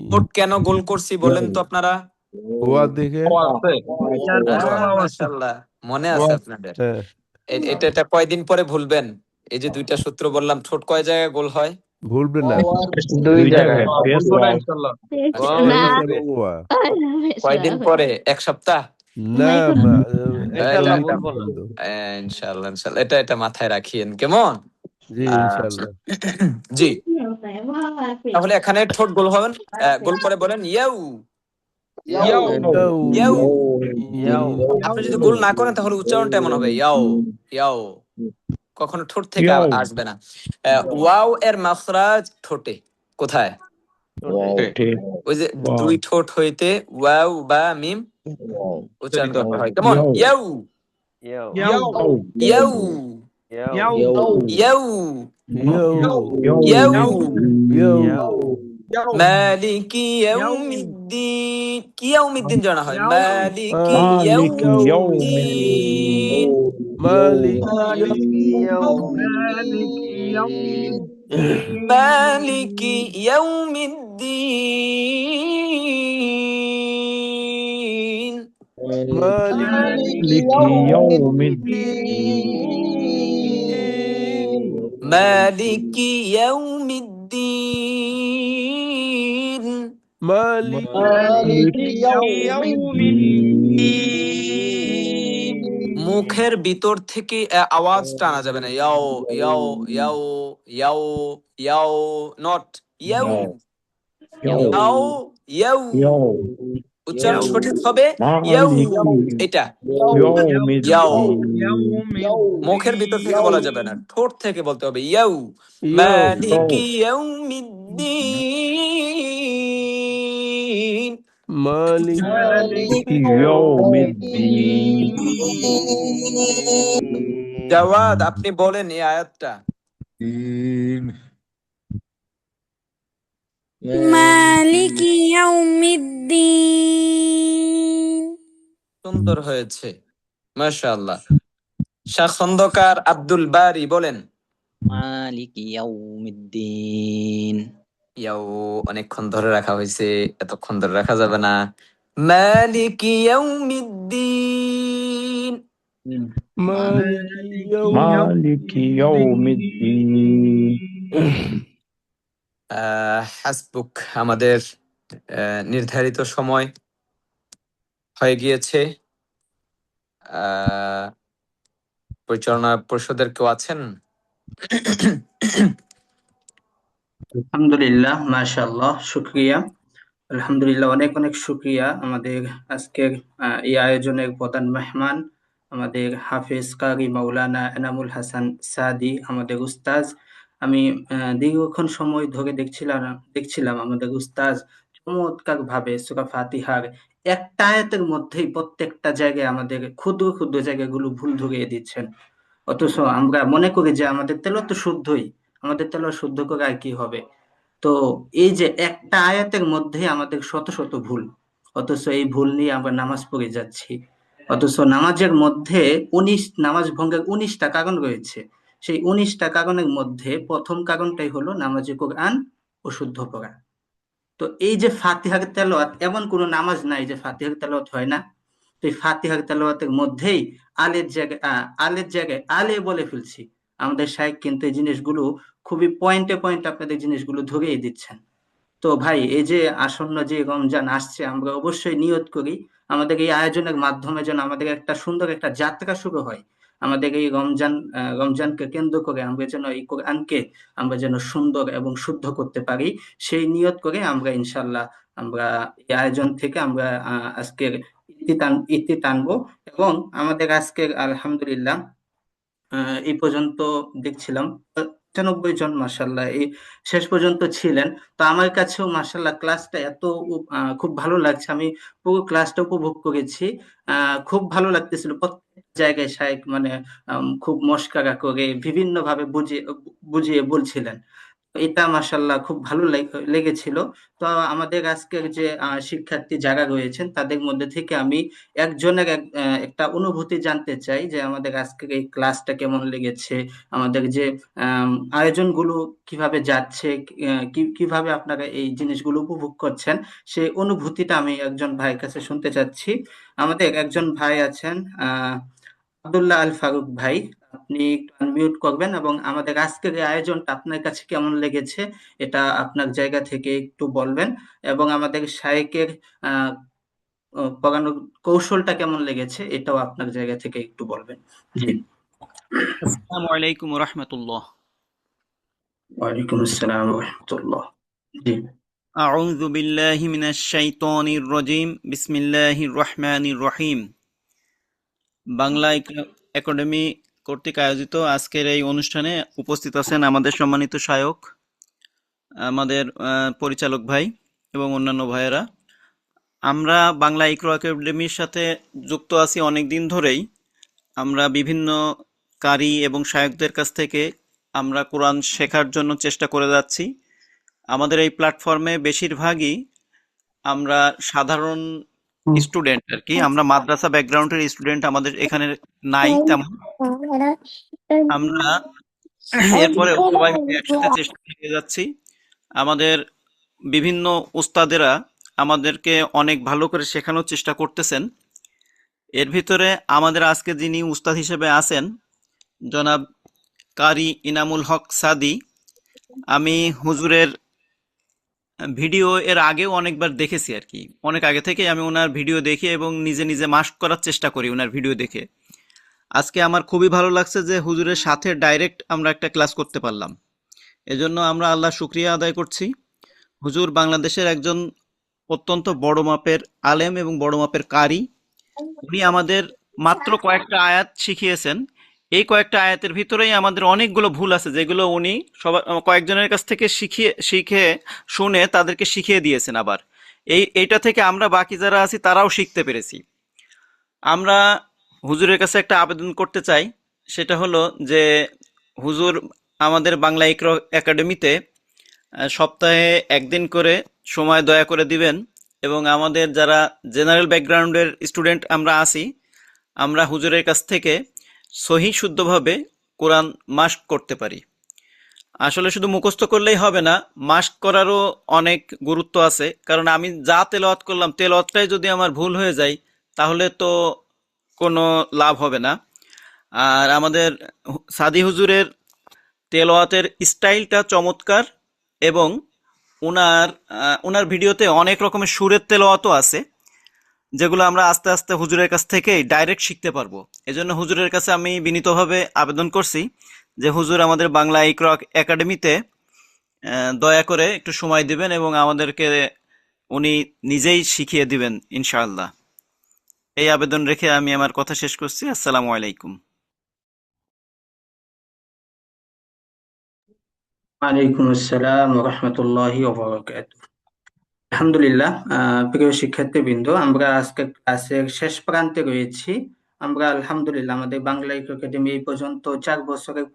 ঠোঁট কেন গোল করছি বলেন তো আপনারা? মাশাআল্লাহ, মনে আছে আপনাদের? এটা কয়দিন পরে ভুলবেন? এই যে দুইটা সূত্র বললাম, ঠোঁট কয় জায়গায় গোল হয়? দুই জায়গায় কয়দিন পরে? এক সপ্তাহ? ইনশাআল্লাহ ইনশাআল্লাহ ইনশাআল্লাহ, এটা মাথায় রাখিয়েন, কেমন? জি, তাহলে এখানে ঠোঁট গোল হবেন, গোল করে বলেন ইয়াউ ইয়াউ। আপনি যদি গোল না করেন তাহলে উচ্চারণটা এমন হবে ইয়াও ইয়াও, কখনো ঠোঁট থেকে আসবে না। ওয়াও এর মাখরাজ ঠোঁটে, কোথায়? ওই যে দুই ঠোঁট হইতে ওয়াও বা মিম উচ্চারণ করতে হয়, কেমন? ইয়াউ ইয়াউ ইয়াউ ইয়াউ। মালিকি ইয়াউমিদ্দিন, কি ইয়াউমিদ্দিন জানা হয়? মালিকি ইয়াউমিদ্দিন, মালিকি ইয়াউমিদ্দিন, مالك يوم الدين মালিকি ইয়াউমিদ্দিন, مالك يوم الدين মুখের ভিতর থেকে আওয়াজ টানা যাবে না। ইয়াও ইয়াও ইয়াও ইয়াও ইয়াও, নট ইয়াও ইয়াও ইয়াও। উচ্চারণ সঠিক হবে ইয়াও, এটা ইয়াও। মুখের ভিতর থেকে বলা যাবে না, ঠোঁট থেকে বলতে হবে ইয়াও। মালিকি ইয়াউমিদ্দিন, مالك يوم الدين জাওয়াদ আপনি বলেন এই আয়াতটা। মালিক ইয়াউমিদ্দিন। সুন্দর হয়েছে, মাশাআল্লাহ। শাহ খন্দকার আব্দুল বারি বলেন। মালিক ইয়াউমিদ্দিন। ইয়াও অনেকক্ষণ ধরে রাখা হয়েছে, এতক্ষণ ধরে রাখা যাবে না। মালিক ইয়াউমিদ্দিন, مالك يوم الدين হাসবুক। আমাদের নির্ধারিত সময় হয়ে গিয়েছে। পরিচালনা পরিষদের কেউ আছেন? আলহামদুলিল্লাহ, মাশাআল্লাহ, শুকরিয়া। আলহামদুলিল্লাহ, অনেক অনেক শুকরিয়া আমাদের আজকের এই আয়োজনের প্রধান মেহমান আমাদের হাফেজ কারি মাওলানা এনামুল হাসান সাদি, আমাদের উস্তাজ। আমি দীর্ঘক্ষণ সময় ধরে দেখছিলাম আমাদের উস্তাজ চমৎকার ভাবে সূরা ফাতিহার একটা আয়াতের মধ্যেই প্রত্যেকটা জায়গায় আমাদের ক্ষুদ্র ক্ষুদ্র জায়গাগুলো ভুল ধরিয়ে দিচ্ছেন। অথচ আমরা মনে করি যে আমাদের তেলাওয়াত তো শুদ্ধই, আমাদের তেলাওয়াত শুদ্ধ করে আর কি হবে। তো এই যে একটা আয়াতের মধ্যে আমাদের শত শত ভুল, অথচ এই ভুল নিয়ে আমরা নামাজ পড়ে যাচ্ছি। অথচ নামাজের মধ্যে নামাজ ভঙ্গের 19টা কারণ রয়েছে। সেই 19টা কারণের মধ্যে প্রথম কারণটাই হলো নামাজে কোরআন অশুদ্ধ পড়া। তো এই যে ফাতিহার তেলাওয়াত, এমন কোনো নামাজ নাই যে ফাতিহার তেলাওয়াত হয় না। তো এই ফাতিহার তেলাওয়াতের মধ্যেই আলের জায়গায় আলে বলে ফেলছি। আমাদের শাইখ কিন্তু এই জিনিসগুলো খুবই পয়েন্টে আপনাদের জিনিসগুলো ধরিয়ে দিচ্ছেন। তো ভাই, এই যে আসন্ন যে রমজান আসছে, আমরা অবশ্যই নিয়ত করি আমাদের এই আয়োজনের মাধ্যমে যেন আমাদের একটা সুন্দর একটা যাত্রা শুরু হয়। আমাদের এই রমজানকে কেন্দ্র করে আমরা যেন এই কোরআনকে আমরা যেন সুন্দর এবং শুদ্ধ করতে পারি, সেই নিয়ত করে আমরা ইনশাল্লাহ আমরা এই আয়োজন থেকে আমরা আজকের ইতি টানবো। এবং আমাদের আজকের আলহামদুলিল্লাহ এই পর্যন্ত দেখছিলাম 95 জন মাশাআল্লাহ এই শেষ পর্যন্ত ছিলেন। তো আমার কাছেও মাশাআল্লাহ ক্লাসটা এত খুব ভালো লাগছে, আমি পুরো ক্লাসটা উপভোগ করেছি। খুব ভালো লাগতেছিল, প্রত্যেক জায়গায় শাইখ মানে খুব মশকারা করে বিভিন্ন ভাবে বুঝিয়ে বলছিলেন। তো এটা মাশাল্লাহ খুব ভালো লেগেছিল। তো আমাদের আজকের যে শিক্ষার্থী যারা রয়েছেন তাদের মধ্যে থেকে আমি একজনের একটা অনুভূতি জানতে চাই যে আমাদের আজকের এই ক্লাসটা কেমন লেগেছে, আমাদের যে আয়োজনগুলো কিভাবে যাচ্ছে, কিভাবে আপনারা এই জিনিসগুলো উপভোগ করছেন, সেই অনুভূতিটা আমি একজন ভাইয়ের কাছে শুনতে চাচ্ছি। আমাদের একজন ভাই আছেন, আব্দুল্লাহ আল ফারুক ভাই। আপনি আনমিউট করবেন এবং আমাদের আজকের এই আয়োজনটা আপনার কাছে কেমন লেগেছে এটা আপনার জায়গা থেকে একটু বলবেন, এবং আমাদের শাইখের আহ পড়ানোর কৌশলটা কেমন লেগেছে এটাও আপনার জায়গা থেকে একটু বলবেন। জি। আসসালামু আলাইকুম রাহমাতুল্লাহ। ওয়ালাইকুম আসসালাম ওয়া রাহমাতুল্লাহ। জি। আউযু বিল্লাহি মিনাশ শাইতানির রাজিম। বিসমিল্লাহির রহমানির রহিম। বাংলা একাডেমি কর্তৃক আয়োজিত আজকের এই অনুষ্ঠানে উপস্থিত আছেন আমাদের সম্মানিত শায়ক, আমাদের পরিচালক ভাই এবং অন্যান্য ভাইয়েরা। আমরা বাংলা ইকরা একাডেমির সাথে যুক্ত আছি অনেক দিন ধরেই। আমরা বিভিন্ন কারি এবং শায়কদের কাছ থেকে আমরা কোরআন শেখার জন্য চেষ্টা করে যাচ্ছি। আমাদের এই প্ল্যাটফর্মে বেশিরভাগই আমরা সাধারণ স্টুডেন্ট আর কি, আমরা মাদ্রাসা ব্যাকগ্রাউন্ডের স্টুডেন্ট আমাদের এখানে নাই তেমন। আমরা এরপরে সবাই মিলে একসাথে চেষ্টা করে যাচ্ছি। আমাদের বিভিন্ন উস্তাদেরা আমাদেরকে অনেক ভালো করে শেখানোর চেষ্টা করতেছেন। এর ভিতরে আমাদের আজকে যিনি উস্তাদ হিসেবে আছেন জনাব কারি ইনামুল হক সাদি। আমি হুজুরের ভিডিও এর আগেও অনেকবার দেখেছি আর কি, অনেক আগে থেকে আমি ওনার ভিডিও দেখি এবং নিজে নিজে মাস্ক করার চেষ্টা করি ওনার ভিডিও দেখে। আজকে আমার খুবই ভালো লাগছে যে হুজুরের সাথে ডাইরেক্ট আমরা একটা ক্লাস করতে পারলাম, এজন্য আমরা আল্লাহ শুকরিয়া আদায় করছি। হুজুর বাংলাদেশের একজন অত্যন্ত বড় মাপের আলেম এবং বড় মাপের কারি। উনি আমাদের মাত্র কয়েকটা আয়াত শিখিয়েছেন। এই কয়েকটা আয়াতের ভিতরেই আমাদের অনেকগুলো ভুল আছে যেগুলো উনি কয়েকজনের কাছ থেকে শিখে শুনে তাদেরকে শিখিয়ে দিয়েছেন। আবার এইটা থেকে আমরা বাকি যারা আছি তারাও শিখতে পেরেছি। আমরা হুজুরের কাছে একটা আবেদন করতে চাই, সেটা হলো যে হুজুর আমাদের বাংলা ইকরা একাডেমিতে সপ্তাহে একদিন করে সময় দয়া করে দিবেন, এবং আমাদের যারা জেনারেল ব্যাকগ্রাউন্ডের স্টুডেন্ট আমরা আছি, আমরা হুজুরের কাছ থেকে সহি শুদ্ধভাবে কোরআন মাস্ক করতে পারি। আসলে শুধু মুখস্থ করলেই হবে না, মাস্ক করারও অনেক গুরুত্ব আছে। কারণ আমি যা তেলাওয়াত করলাম, তেলাওয়াতটাই যদি আমার ভুল হয়ে যায় তাহলে তো কোনো লাভ হবে না। আর আমাদের সাদি হুজুরের তেলাওয়াতের স্টাইলটা চমৎকার, এবং ওনার ভিডিওতে অনেক রকমের সুরের তেলাওয়াতও আছে যেগুলো আমরা আস্তে আস্তে হুজুরের কাছ থেকেই ডাইরেক্ট শিখতে পারবো। এজন্য হুজুরের কাছে আমি বিনীতভাবে আবেদন করছি যে হুজুর আমাদের বাংলা ইকরা একাডেমিতে দয়া করে একটু সময় দিবেন এবং আমাদেরকে উনি নিজেই শিখিয়ে দিবেন ইনশাআল্লাহ। এই আবেদন রেখে আমি আমার কথা শেষ করছি। আসসালামু আলাইকুম। ওয়ালাইকুম আসসালাম ওয়া রাহমাতুল্লাহি ওয়া বারাকাতুহু। আলহামদুলিল্লাহ, প্রিয় শিক্ষার্থীবৃন্দ, আমরা আজকে ক্লাসের শেষ প্রান্তে রয়েছি। আমরা আলহামদুলিল্লাহ আমাদের বাংলা ইকরা একাডেমি এই পর্যন্ত 4 বছরের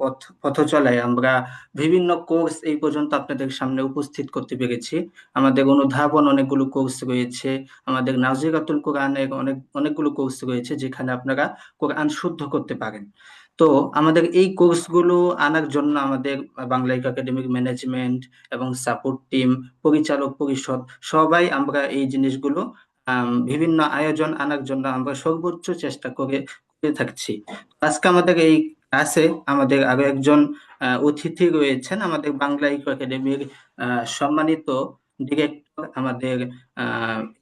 পথ চলায় আমরা বিভিন্ন কোর্স এই পর্যন্ত আপনাদের সামনে উপস্থিত করতে পেরেছি। আমাদের অনুধাবন অনেকগুলো কোর্স রয়েছে, আমাদের নাজিরাতুল কোরআনের অনেকগুলো কোর্স রয়েছে যেখানে আপনারা কোরআন শুদ্ধ করতে পারেন। তো আমাদের এই কোর্সগুলো আনার জন্য আমাদের বাংলা ইকরা একাডেমিক ম্যানেজমেন্ট এবং সাপোর্ট টিম, পরিচালক পরিষদ সবাই আমরা এই জিনিসগুলো বিভিন্ন আয়োজন আনার জন্য আমরা সর্বোচ্চ চেষ্টা করে থাকছি। আজকে আমাদের এই ক্লাসে আমাদের আরো একজন অতিথি রয়েছেন, আমাদের বাংলা ইকরা একাডেমির সম্মানিত ডিরেক্টর, আমাদের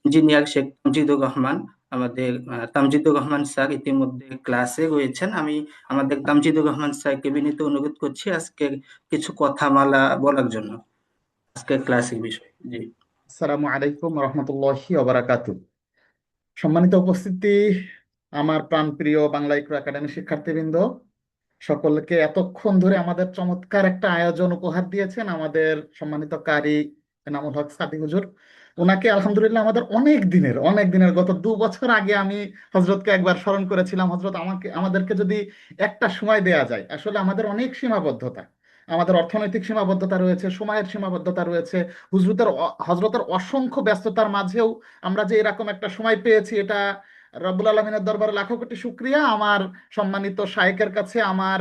ইঞ্জিনিয়ার শেখ তামজিদুর রহমান। আমাদের তামজিদুর রহমান স্যার ইতিমধ্যে ক্লাসে রয়েছেন। আমি আমাদের তামজিদুর রহমান স্যারকে বিনীত অনুরোধ করছি আজকের কিছু কথামালা বলার জন্য আজকের ক্লাসের বিষয়। জি। আসসালামু আলাইকুম রহমতুল্লাহি ওয়া বারাকাতুহু। সম্মানিত উপস্থিতি, আমার প্রাণপ্রিয় বাংলা ইকরা একাডেমির শিক্ষার্থীবৃন্দ, সকলকে এতক্ষণ ধরে আমাদের চমৎকার একটা আয়োজন উপহার দিয়েছেন আমাদের সম্মানিত কারি এনামুল হক সাদি হুজুর। ওনাকে আলহামদুলিল্লাহ আমাদের অনেক দিনের গত 2 বছর আগে আমি হজরতকে একবার স্মরণ করেছিলাম, হজরত আমাদেরকে যদি একটা সময় দেয়া যায়। আসলে আমাদের অনেক সীমাবদ্ধতা, আমাদের অর্থনৈতিক সীমাবদ্ধতা রয়েছে, সময়ের সীমাবদ্ধতা রয়েছে, হজরতের অসংখ্য ব্যস্ততার মাঝেও আমরা যে এরকম একটা সময় পেয়েছি, এটা রব্বুল আলমিনের দরবারে লাখো কোটি শুক্রিয়া। আমার সম্মানিত শায়েকের কাছে আমার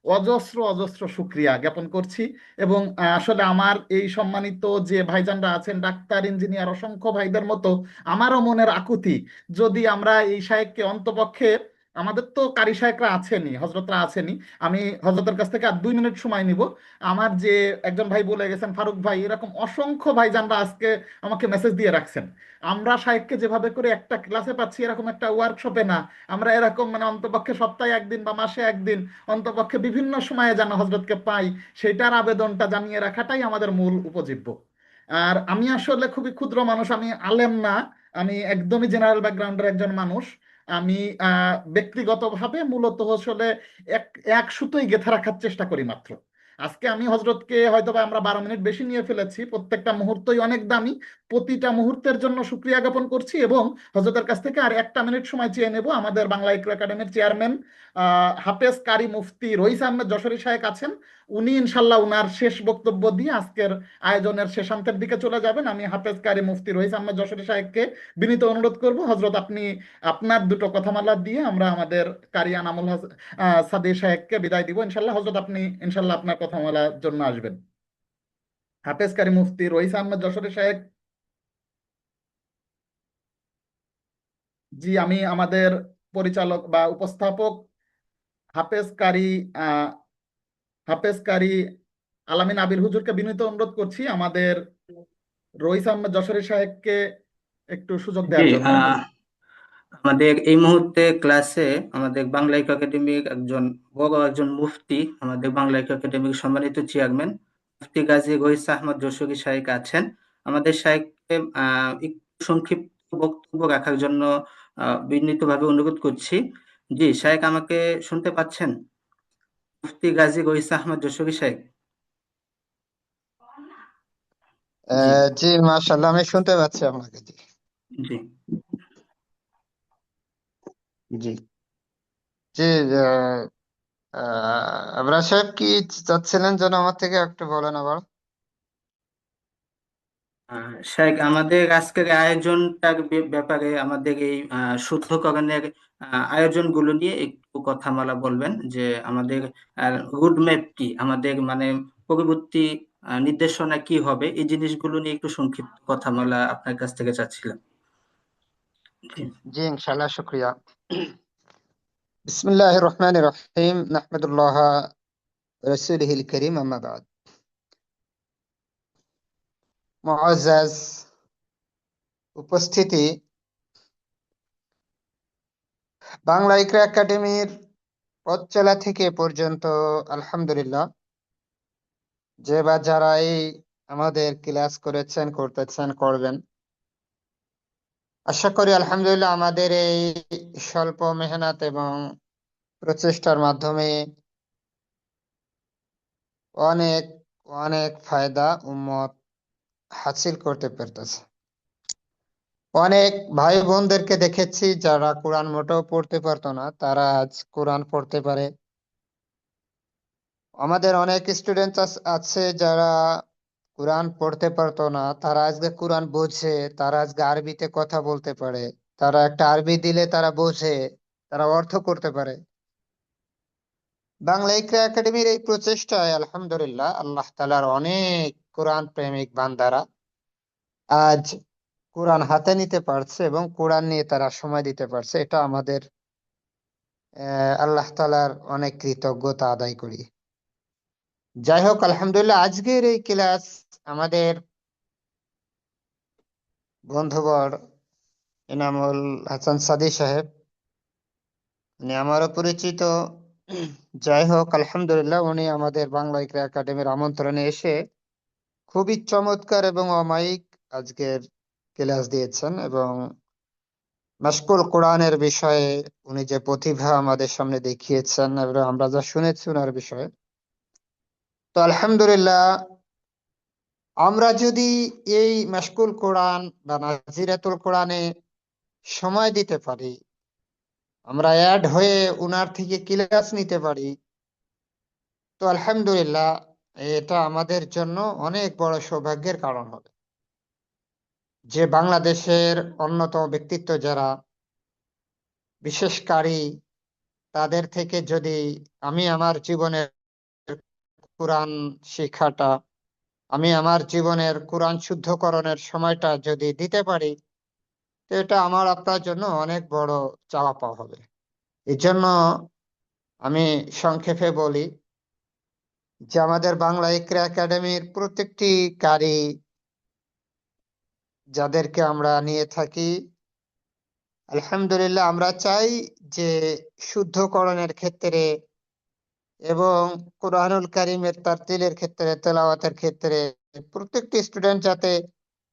অজস্র অজস্র শুক্রিয়া জ্ঞাপন করছি। এবং আসলে আমার এই সম্মানিত যে ভাইজানরা আছেন, ডাক্তার, ইঞ্জিনিয়ার, অসংখ্য ভাইদের মতো আমারও মনের আকুতি, যদি আমরা এই শায়েককে অন্তপক্ষে, আমাদের তো কারি শায়েকরা আছেনই, হজরতরা আছেনই, আমি হজরতের কাছ থেকে আর 2 মিনিট সময় নিব। আমার যে একজন ভাই বলে গেছেন ফারুক ভাই, এরকম অসংখ্য ভাইজানরা আজকে আমাকে মেসেজ দিয়ে রাখছেন, আমরা শায়েককে যেভাবে করে একটা ক্লাসে পাচ্ছি, এরকম একটা ওয়ার্কশপে না, আমরা এরকম মানে অন্তপক্ষে সপ্তাহে একদিন বা মাসে একদিন অন্তপক্ষে বিভিন্ন সময়ে যেন হজরতকে পাই, সেটার আবেদনটা জানিয়ে রাখাটাই আমাদের মূল উপজীব্য। আর আমি আসলে খুবই ক্ষুদ্র মানুষ, আমি আলেম না, আমি একদমই জেনারেল ব্যাকগ্রাউন্ডের একজন মানুষ। আমি ব্যক্তিগতভাবে মূলত আসলে এক এক সুতোই গেঁথে রাখার চেষ্টা করি মাত্র। আজকে আমি হজরতকে হয়তো বা আমরা 12 মিনিট বেশি নিয়ে ফেলেছি, প্রত্যেকটা মুহূর্তই অনেক দামি, প্রতিটা মুহূর্তের জন্য শুক্রিয়া জ্ঞাপন করছি। এবং হজরতের কাছ থেকে আর 1 মিনিট সময় চেয়ে নেব। আমাদের বাংলা ইকরা একাডেমির চেয়ারম্যান হাফেজ কারি মুফতি রইস আহমেদ যশোরী সাহেব আছেন, উনি ইনশাল্লাহ উনার শেষ বক্তব্য দিয়ে আজকের আয়োজনের শেষান্তের দিকে চলে যাবেন। আমি হাফেজ কারি মুফতি রইস আহমেদ যশোরী সাহেবকে বিনীত অনুরোধ করব, হজরত আপনি আপনার দুটো কথামালা দিয়ে আমরা আমাদের কারি আনামুল সাদি সাহেবকে বিদায় দিব ইনশাল্লাহ। হজরত আপনি ইনশাল্লাহ আপনার কথামালার জন্য আসবেন। হাফেজ কারি মুফতি রইস আহমেদ যশোরী সাহেব জি, আমি আমাদের পরিচালক বা উপস্থাপক হাফেজ কারি হাফেজ কারি আলামিন আবির হুজুরকে বিনীত অনুরোধ করছি আমাদের রইস আহমেদ যশোরী সাহেবকে একটু সুযোগ জি, দেওয়ার জন্য। আমাদের এই মুহূর্তে ক্লাসে আমাদের বাংলা ইকো একাডেমির একজন মুফতি, আমাদের বাংলা ইকো একাডেমির সম্মানিত চেয়ারম্যান মুফতি গাজী রইস আহমদ যশোরী সাহেব আছেন। আমাদের সাহেবকে একটু সংক্ষিপ্ত বক্তব্য রাখার জন্য বিনীতভাবে অনুরোধ করছি। জি সাহেব, আমাকে শুনতে পাচ্ছেন? মুফতি গাজী রইস আহমদ যশোরী সাহেব। জি জি মাশাআল্লাহ, আমি শুনতে পাচ্ছি আপনাকে। জি জি জি জি আবরার সাহেব কি চাচ্ছিলেন যেন আমার থেকে একটু বলেন আবার? শাইখ, আমাদের আজকের আয়োজনটার ব্যাপারে, আমাদের এই শুদ্ধকরণের আয়োজনগুলো নিয়ে একটু কথামালা বলবেন, যে আমাদের রুট ম্যাপ কি, আমাদের মানে পরবর্তী নির্দেশনা কি হবে, এই জিনিসগুলো নিয়ে একটু সংক্ষিপ্ত কথামালা আপনার কাছ থেকে চাচ্ছিলাম। জি ইনশাআল্লাহ, শুকরিয়া। বিসমিল্লাহির রহমানির রহিম, নাহমাদুল্লাহ ওয়া রাসূলিহিল কারীম, আম্মা বাদ। মুআজ্জাজ উপস্থিতি, বাংলা ইকরা একাডেমির পথ চলা থেকে পর্যন্ত আলহামদুলিল্লাহ যে বা যারা এই আমাদের ক্লাস করেছেন, করতেছেন, করবেন, আশা করি আলহামদুলিল্লাহ আমাদের এই স্বল্প মেহনত এবং প্রচেষ্টার মাধ্যমে অনেক অনেক ফায়দা উম্মত হাসিল করতে পারতেছে। অনেক ভাই বোনদেরকে দেখেছি যারা কোরআন মোটেও পড়তে পারতো না, তারা আজ কোরআন পড়তে পারে। আমাদের অনেক স্টুডেন্ট আছে যারা কোরআন পড়তে পারতো না, তারা আজকে কোরআন বোঝে, তারা আজকে আরবিতে কথা বলতে পারে, তারা একটা আরবি দিলে তারা বোঝে, তারা অর্থ করতে পারে। বাংলা ইকরা একাডেমির এই প্রচেষ্টায় আলহামদুলিল্লাহ আল্লাহ তাআলার অনেক কোরআন প্রেমিক বান্দারা আজ কোরআন হাতে নিতে পারছে এবং কোরআন নিয়ে তারা সময় দিতে পারছে। এটা আমাদের আল্লাহ তাআলার অনেক কৃতজ্ঞতা আদায় করি। যাই হোক, আলহামদুলিল্লাহ আজকের এই ক্লাস আমাদের বন্ধুবর এনামুল হাসান সাদি সাহেব, উনি আমারও পরিচিত। যাই হোক, আলহামদুলিল্লাহ উনি আমাদের বাংলা ইকরা একাডেমির আমন্ত্রণে এসে খুবই চমৎকার এবং অমায়িক আজকের ক্লাস দিয়েছেন এবং মাশকুল কোরআনের বিষয়ে উনি যে প্রতিভা আমাদের সামনে দেখিয়েছেন এবং আমরা যা শুনেছি ওনার বিষয়ে, তো আলহামদুলিল্লাহ আমরা যদি এই মাশকুল কোরআন বা নাজিরাতুল কোরআনে সময় দিতে পারি, আমরা অ্যাড হয়ে উনার থেকে ক্লাস নিতে পারি, তো আলহামদুলিল্লাহ এটা আমাদের জন্য অনেক বড় সৌভাগ্যের কারণ হবে যে বাংলাদেশের অন্যতম ব্যক্তিত্ব যারা বিশেষ কারি তাদের থেকে যদি আমি আমার জীবনের কোরআন শিক্ষাটা আমি আমার জীবনের কোরআন শুদ্ধকরণের সময়টা যদি দিতে পারি তো এটা আমার আপনার জন্য অনেক বড় চাওয়া পাওয়া হবে। এই জন্য আমি সংক্ষেপে বলি যে আমাদের বাংলা ইকরা একাডেমির প্রত্যেকটি কারি যাদেরকে আমরা নিয়ে থাকি আলহামদুলিল্লাহ আমরা চাই যে শুদ্ধকরণের ক্ষেত্রে এবং কোরআনুল কারীমের তারতিলের ক্ষেত্রে তেলাওয়াতের ক্ষেত্রে প্রত্যেকটি স্টুডেন্ট যাতে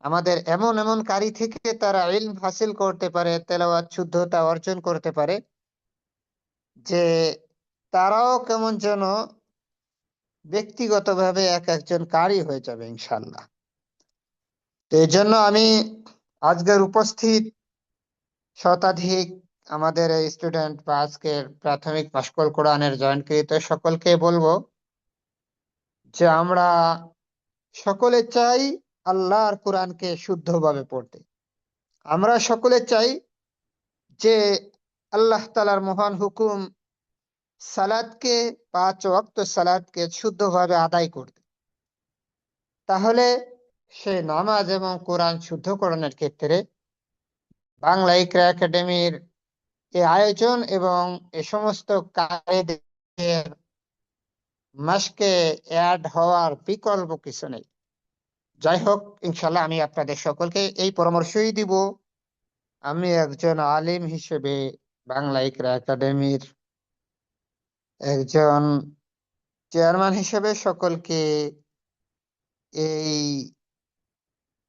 আমাদের এমন এমন কারি থেকে তারা ইলম হাসিল করতে পারে তেলাওয়াত শুদ্ধতা অর্জন করতে পারে যে তারাও কেমন যেন ব্যক্তিগতভাবে এক একজন কারি হয়ে যাবে ইনশাল্লাহ। তো এই জন্য আমি আজকের উপস্থিত শতাধিক আমাদের এই স্টুডেন্ট বা আজকের প্রাথমিক মাশকুল কোরআনের জয়েন্টকৃত সকলকে বলবো যে আমরা সকলে চাই আল্লাহর কোরআনকে শুদ্ধভাবে পড়তে। আমরা সকলে চাই যে আল্লাহ তাআলার মহান হুকুম সালাতকে 5 ওয়াক্ত সালাতকে শুদ্ধভাবে আদায় করতে। তাহলে সে নামাজ এবং কোরআন শুদ্ধকরণের ক্ষেত্রে বাংলা ইকরা একাডেমির এই আয়োজন এবং এ সমস্ত কারিদের মাসকে অ্যাড হওয়ার বিকল্প কিছু নেই। যাই হোক ইনশাল্লাহ আমি আপনাদের সকলকে এই পরামর্শই দিব। আমি একজন আলিম হিসেবে বাংলা ইকরা একাডেমির একজন চেয়ারম্যান হিসেবে সকলকে এই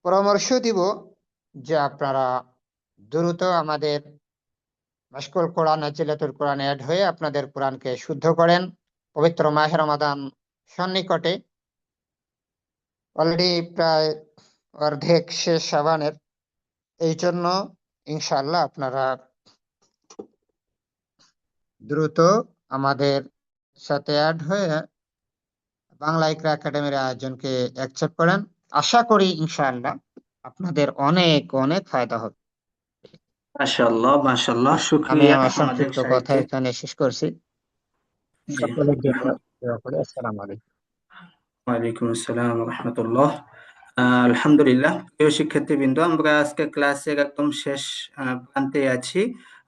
পরামর্শ দিব যে আপনারা দ্রুত আমাদের মাশকুল কোরআন নাজিলাতুল কোরআন অ্যাড হয়ে আপনাদের কোরআনকে শুদ্ধ করেন। পবিত্র মাহে রমাদান সন্নিকটে, অলরেডি প্রায় অর্ধেক শেষ শাবানের। এই জন্য ইনশাআল্লাহ আপনারা দ্রুত আমাদের সাথে অ্যাড হয়ে বাংলা ইকরা একাডেমির আয়োজনকে অ্যাকসেপ্ট করেন। আশা করি ইনশাআল্লাহ আপনাদের অনেক অনেক ফায়দা হবে। মাশাআল্লাহ মাশাআল্লাহ, আমি শুকরিয়া আমার আমাদের সংক্ষিপ্ত কথা সাহিত্যে। এখানে শেষ করছি। জি, সকলের জন্য দোয়া করি। আসসালামু আলাইকুম। ওয়ালাইকুম আসসালাম ওয়া রাহমাতুল্লাহ। আলহামদুলিল্লাহ, প্রিয় শিক্ষার্থীবৃন্দ, আমরা আজকে ক্লাসের একদম শেষ প্রান্তে আছি।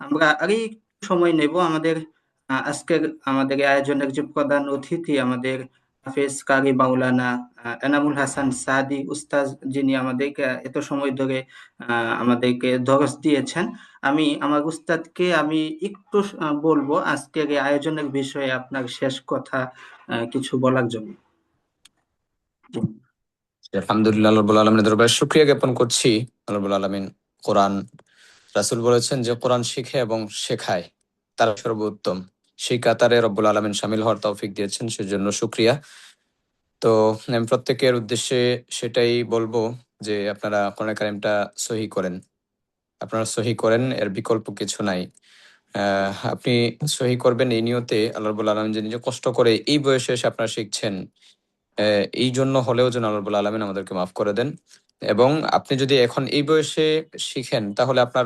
আমরা আরই একটু সময় নেব আমাদের আজকের আমাদের এই আয়োজনের যে প্রধান অতিথি আমাদের হাফেজ কারি মাওলানা এনামুল হাসান সাদি উস্তাজ, যিনি আমাদেরকে এত সময় ধরে আমাদেরকে দরস দিয়েছেন। আমি আমার উস্তাদকে আমি একটু বলবো আজকের এই আয়োজনের বিষয়ে আপনার শেষ কথা কিছু বলার জন্য। আলহামদুলিল্লাহ, আল্লাহ রাব্বুল আলামিনের দরবারে শুকরিয়া জ্ঞাপন করছি। আল্লাহ রাব্বুল আলামিন কোরআন, রাসূল বলেছেন যে কোরআন শিখে এবং শেখায় তারা সর্বোত্তম। সেই কাতারে রব্বুল আলামিন শামিল হওয়ার তৌফিক দিয়েছেন, সেজন্য শুকরিয়া। তো আমি প্রত্যেকের উদ্দেশ্যে সেটাই বলবো যে আপনারা কোরআন কারীমটা সহি করেন। আপনারা সহি করেন, এর বিকল্প কিছু নাই। আপনি সহি করবেন এই নিয়তে আল্লাহ রাব্বুল আলামিন যে নিজে কষ্ট করে এই বয়সে এসে আপনারা শিখছেন, এই জন্য হলেও যেন আল্লাহ রাব্বুল আলামিন আমাদেরকে মাফ করে দেন। এবং আপনি যদি এখন এই বয়সে শিখেন তাহলে আপনার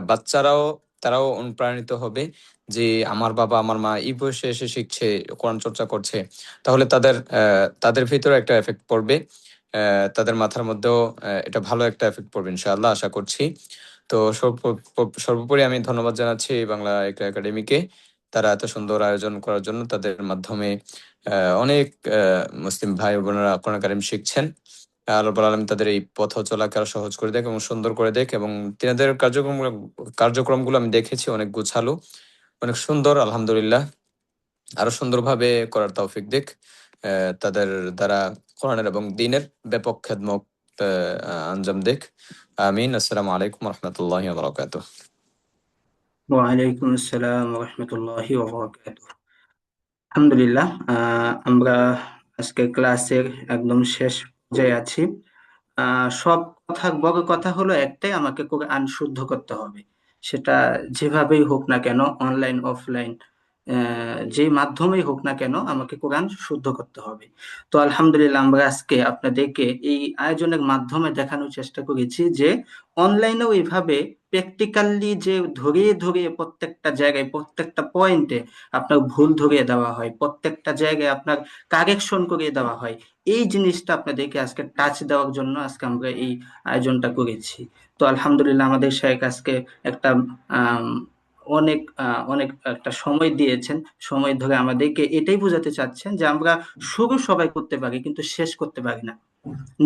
বাচ্চারাও তারাও অনুপ্রাণিত হবে যে আমার বাবা আমার মা এই বয়সে এসে শিখছে, কোরআন চর্চা করছে, তাহলে তাদের ভিতরে একটা এফেক্ট পড়বে, তাদের মাথার মধ্যেও এটা ভালো একটা এফেক্ট পড়বে ইনশাআল্লাহ, আশা করছি। তো সর্বোপরি আমি ধন্যবাদ জানাচ্ছি বাংলা ইকরা একাডেমিকে, তারা এত সুন্দর আয়োজন করার জন্য। তাদের মাধ্যমে অনেক মুসলিম ভাই বোনেরা কোরআন কারীম শিখছেন। আল্লাহ রাব্বুল আলামিন তাদের এই পথ চলাকে আরো সহজ করে দেখ এবং সুন্দর করে দেখ, এবং তিনাদের কার্যক্রমগুলো আমি দেখেছি, অনেক গোছালো, অনেক সুন্দর। আলহামদুলিল্লাহ, আরো সুন্দরভাবে করার তৌফিক দেখ, তাদের দ্বারা কোরআনের এবং দ্বীনের ব্যাপক খেদমত আঞ্জাম দেখ। আমিন। আসসালামু আলাইকুম ওয়া রাহমাতুল্লাহি ওয়া বারাকাতুহু। ওয়ালাইকুম আসসালাম ওয়া রাহমাতুল্লাহি ওয়া বারাকাতুহু। আলহামদুলিল্লাহ, আমরা আজকে ক্লাসের একদম শেষ পর্যায়ে আছি। সব বড় কথা হলো একটাই, আমাকে কোরআন শুদ্ধ করতে হবে, সেটা যেভাবেই হোক না কেন, অনলাইন অফলাইন যে মাধ্যমেই হোক না কেন আমাকে কোরআন শুদ্ধ করতে হবে। তো আলহামদুলিল্লাহ আমরা আজকে আপনাদেরকে এই আয়োজনের মাধ্যমে দেখানোর চেষ্টা করেছি যে অনলাইনেও এইভাবে প্র্যাকটিক্যালি যে ধরিয়ে ধরিয়ে প্রত্যেকটা জায়গায় প্রত্যেকটা পয়েন্টে আপনার ভুল ধরিয়ে দেওয়া হয়, প্রত্যেকটা জায়গায় আপনার কারেকশন করিয়ে দেওয়া হয়, এই জিনিসটা আপনাদেরকে আজকে টাচ দেওয়ার জন্য আজকে আমরা এই আয়োজনটা করেছি। তো আলহামদুলিল্লাহ আমাদের শেখ আজকে একটা অনেক একটা সময় দিয়েছেন, সময় ধরে আমাদেরকে এটাই বোঝাতে চাচ্ছেন যে আমরা শুরু সবাই করতে পারি কিন্তু শেষ করতে পারি না,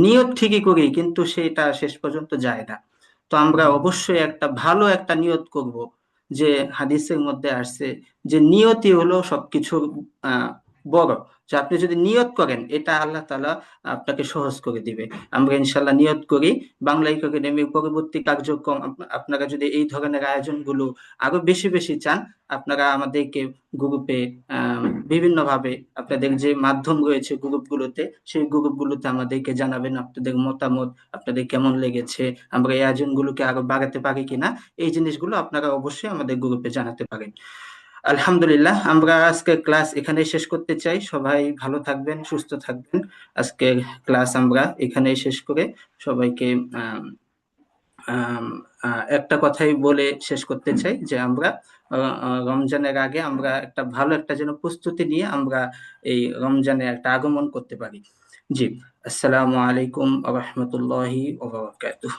নিয়ত ঠিকই করি কিন্তু সেটা শেষ পর্যন্ত যায় না। তো আমরা অবশ্যই একটা ভালো একটা নিয়ত করব, যে হাদিসের মধ্যে আসছে যে নিয়তই হলো সবকিছুর বড়, যে আপনি যদি নিয়ত করেন এটা আল্লাহ তাআলা আপনাকে সহজ করে দিবে। আমরা ইনশাল্লাহ নিয়ত করি বাংলা একাডেমির পরবর্তী কার্যক্রম আপনারা যদি এই ধরনের আয়োজনগুলো আরো বেশি বেশি চান, আপনারা আমাদেরকে গ্রুপে বিভিন্নভাবে আপনাদের যে মাধ্যম রয়েছে গ্রুপগুলোতে, সেই গ্রুপগুলোতে আমাদেরকে জানাবেন আপনাদের মতামত, আপনাদের কেমন লেগেছে, আমরা এই আয়োজনগুলোকে আরো বাড়াতে পারি কিনা, এই জিনিসগুলো আপনারা অবশ্যই আমাদের গ্রুপে জানাতে পারেন। আলহামদুলিল্লাহ আমরা আজকের ক্লাস এখানেই শেষ করতে চাই। সবাই ভালো থাকবেন, সুস্থ থাকবেন। আজকের ক্লাস আমরা এখানেই শেষ করে সবাইকে একটা কথাই বলে শেষ করতে চাই যে আমরা রমজানের আগে আমরা একটা ভালো একটা যেন প্রস্তুতি নিয়ে আমরা এই রমজানে একটা আগমন করতে পারি। জি, আসসালামু আলাইকুম ওয়া রাহমাতুল্লাহি ওয়া বারাকাতুহু।